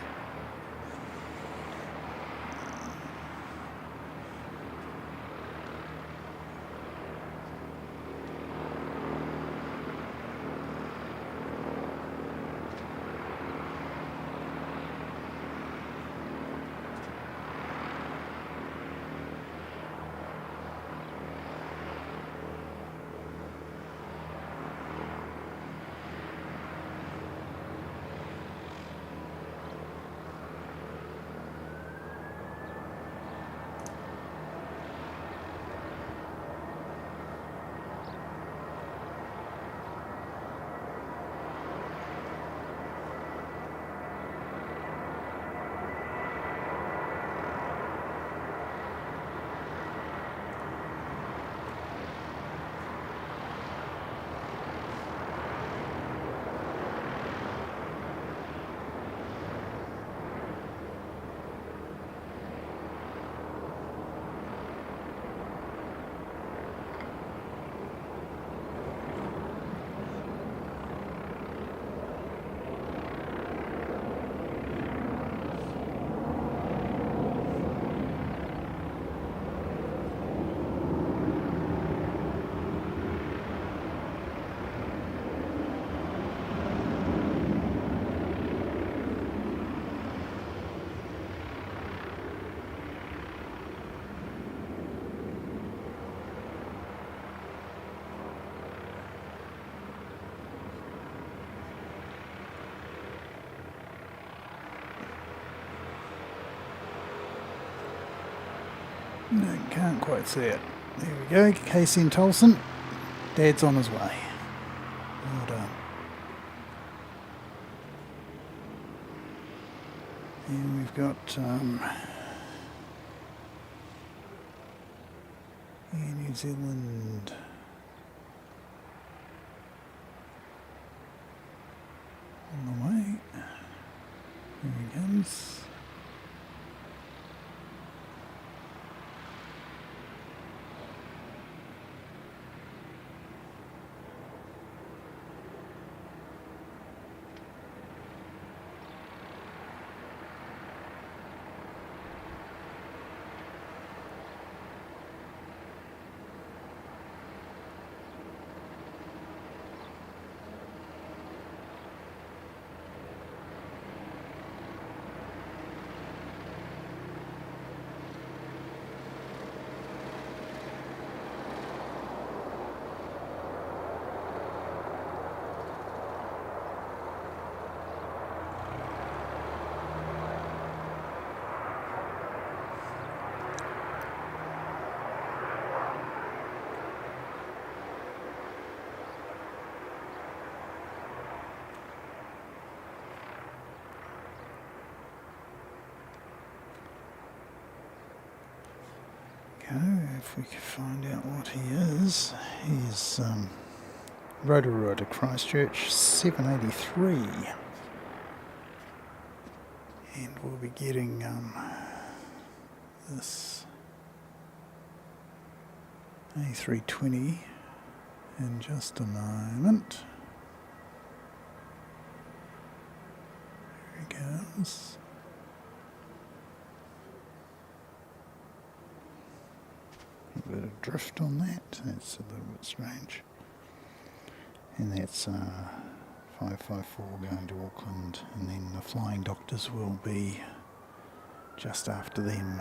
No, can't quite see it. There we go, Casey and Tolson. Dad's on his way. Well done. And we've got Air New Zealand. On the way. Here he comes. If we could find out what he is. He's Rotorua to Christchurch 783, and we'll be getting this A320 in just a moment. There he goes. bit of drift on that. That's a little bit strange. And that's 554 going to Auckland, and then the Flying Doctors will be just after them.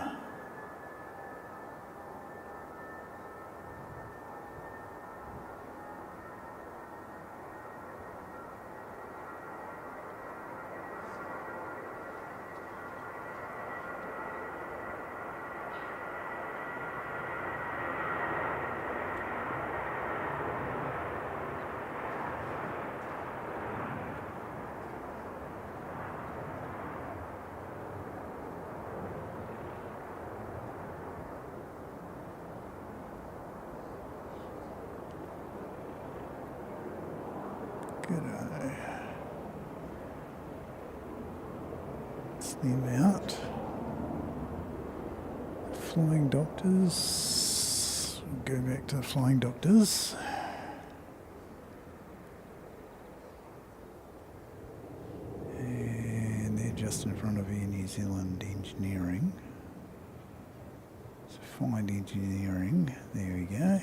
G'day. It's them out. Flying Doctors. Go back to the Flying Doctors. And they're just in front of Air New Zealand Engineering. So find Engineering. There we go.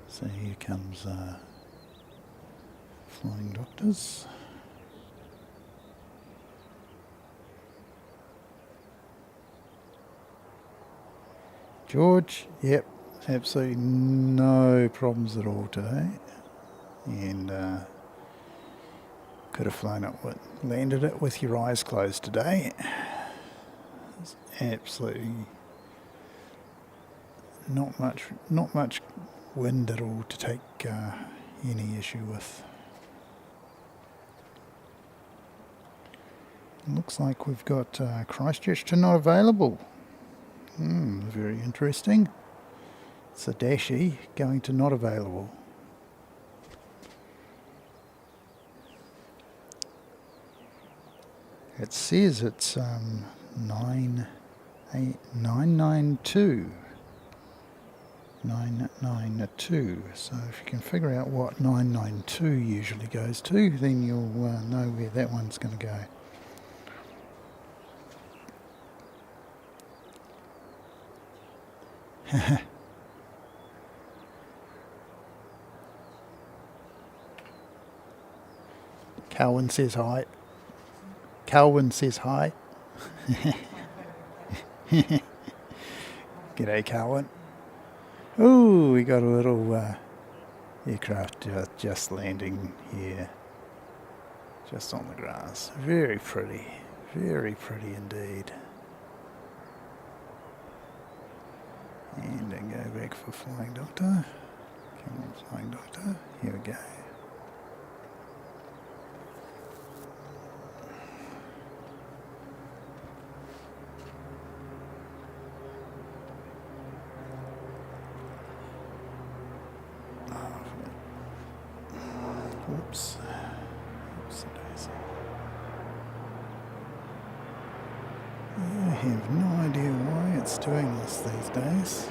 So here comes Flying Doctors. George, yep, absolutely no problems at all today. And could have flown it with, landed it with your eyes closed today. There's absolutely not much wind at all to take any issue with. Looks like we've got Christchurch to not available. Very interesting. It's a Dashi going to not available. It says it's 992. 992. So if you can figure out what 992 usually goes to, then you'll know where that one's going to go. Calvin says hi. Calvin says hi. G'day, Calvin. Ooh, we got a little aircraft just landing here, just on the grass. Very pretty indeed. And then go back for Flying Doctor. Come on, Flying Doctor. Here we go. Oops. Oopsie-daisy. I have no idea why it's doing this these days.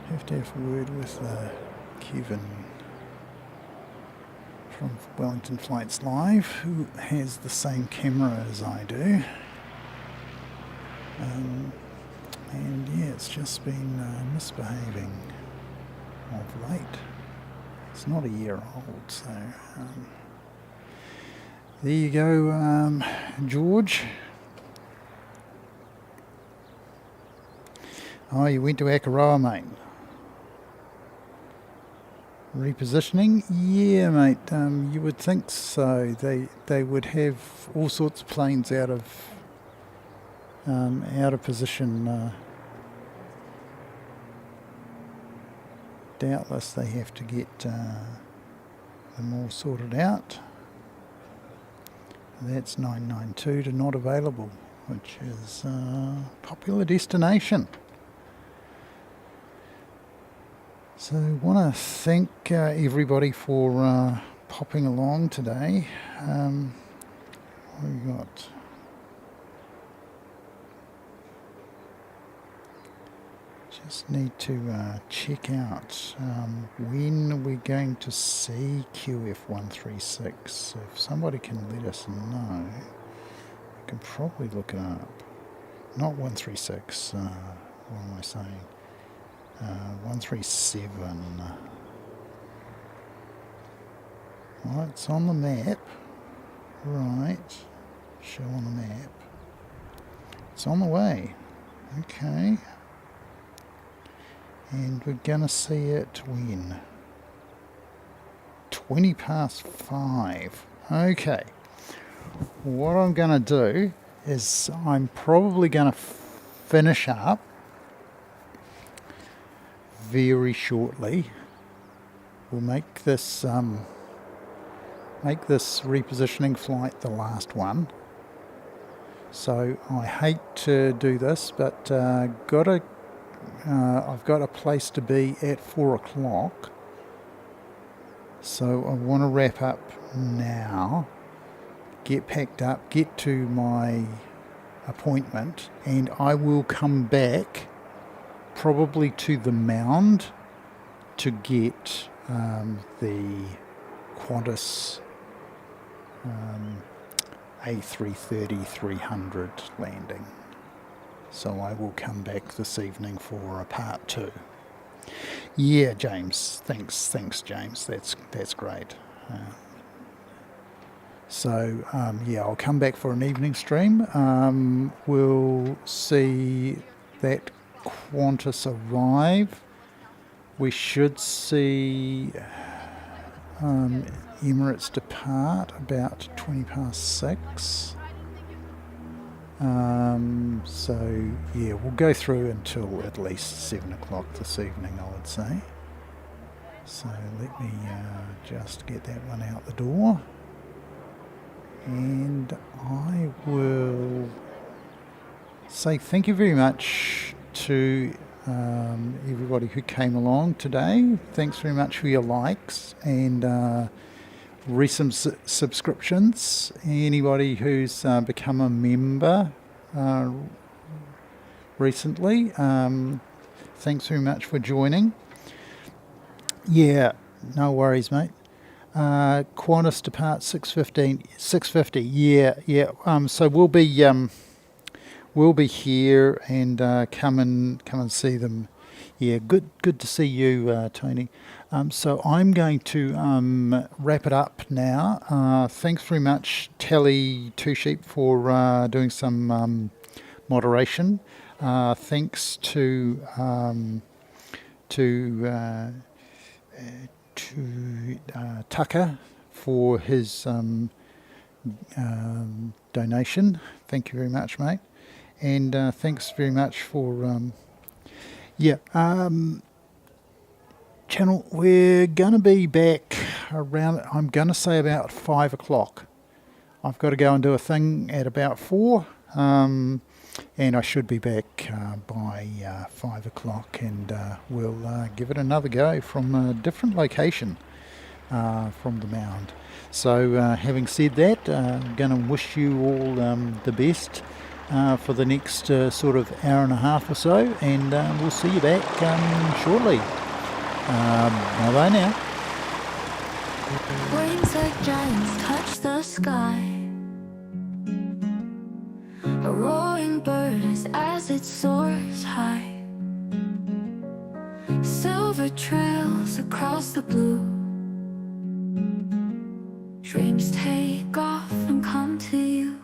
Have to have a word with Kevin from Wellington Flights Live, who has the same camera as I do. And yeah, it's just been misbehaving of late. It's not a year old, so there you go, George. Oh, you went to Akaroa, mate. Repositioning? Yeah, mate, you would think so. They would have all sorts of planes out of position. Doubtless they have to get them all sorted out. That's 992 to not available, which is a popular destination. So I want to thank everybody for popping along today. What have we got? Just need to check out when we're going to see QF136. If somebody can let us know, I can probably look it up. Not 136, what am I saying? 137. Well, it's on the map. Right. Show on the map. It's on the way. Okay. And we're going to see it when? 20 past 5. Okay. What I'm going to do is I'm probably going to finish up very shortly. We'll make this repositioning flight the last one. So I hate to do this, but I've got a place to be at 4 o'clock. So I want to wrap up now, get packed up, get to my appointment, and I will come back probably to the mound to get the Qantas A330-300 landing. So I will come back this evening for a part 2. Yeah, James. Thanks, James. That's great. Yeah, I'll come back for an evening stream. We'll see that Qantas arrive. We should see Emirates depart about 20 past 6. So yeah, we'll go through until at least 7 o'clock this evening, I would say. So let me just get that one out the door, and I will say thank you very much to everybody who came along today. Thanks very much for your likes and recent subscriptions. Anybody who's become a member recently, thanks very much for joining. Yeah, no worries, mate. Qantas depart 6:50. Yeah. So we'll be here and come and see them. Yeah, good to see you, Tony. So I'm going to wrap it up now. Thanks very much, Tally Two Sheep, for doing some moderation. Thanks to Tucker for his donation. Thank you very much, mate. And thanks very much for channel. We're going to be back around, I'm going to say about 5 o'clock. I've got to go and do a thing at about 4, and I should be back by 5 o'clock, and we'll give it another go from a different location from the mound. So having said that, I'm going to wish you all the best for the next sort of hour and a half or so, and we'll see you back shortly. Bye-bye now. Wings like giants touch the sky. A roaring bird as it soars high. Silver trails across the blue. Dreams take off and come to you.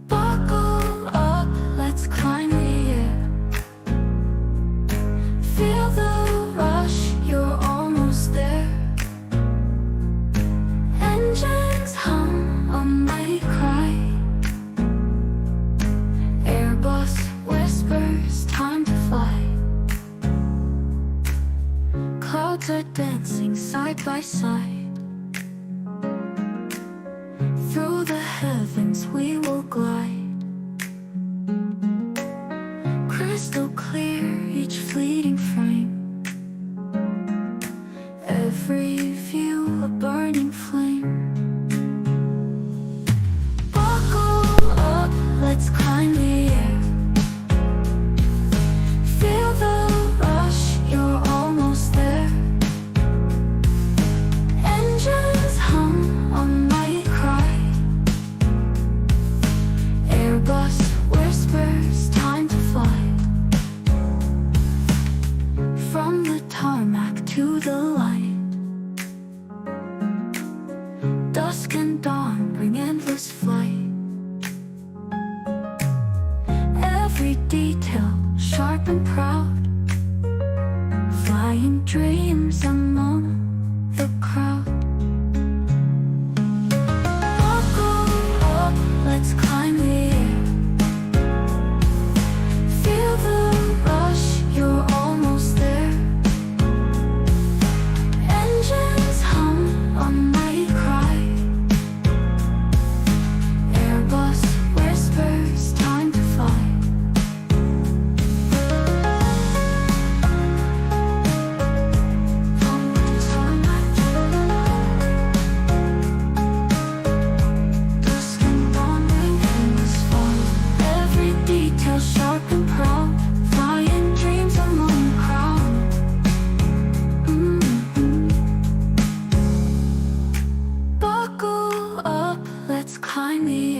Buckle up, let's climb the air. Feel the rush, you're almost there. Engines hum, a mighty cry. Airbus whispers, time to fly. Clouds are dancing side by side. Through the heavens we will glide. Crystal clear, each fleeting frame. Every view a burning flame. Buckle up, let's climb the air. Dusk and dawn bring endless flight. Every detail sharp and proud, flying dreams among the crowd. Buckle up, let's climb the air. Feel the rush, you're almost there. Engines hum, a mighty cry. Airbus whispers, time to fly. Dusk and dawn bring endless flight. Every detail sharp and proud, flying dreams among the crowd. Buckle up, let's climb the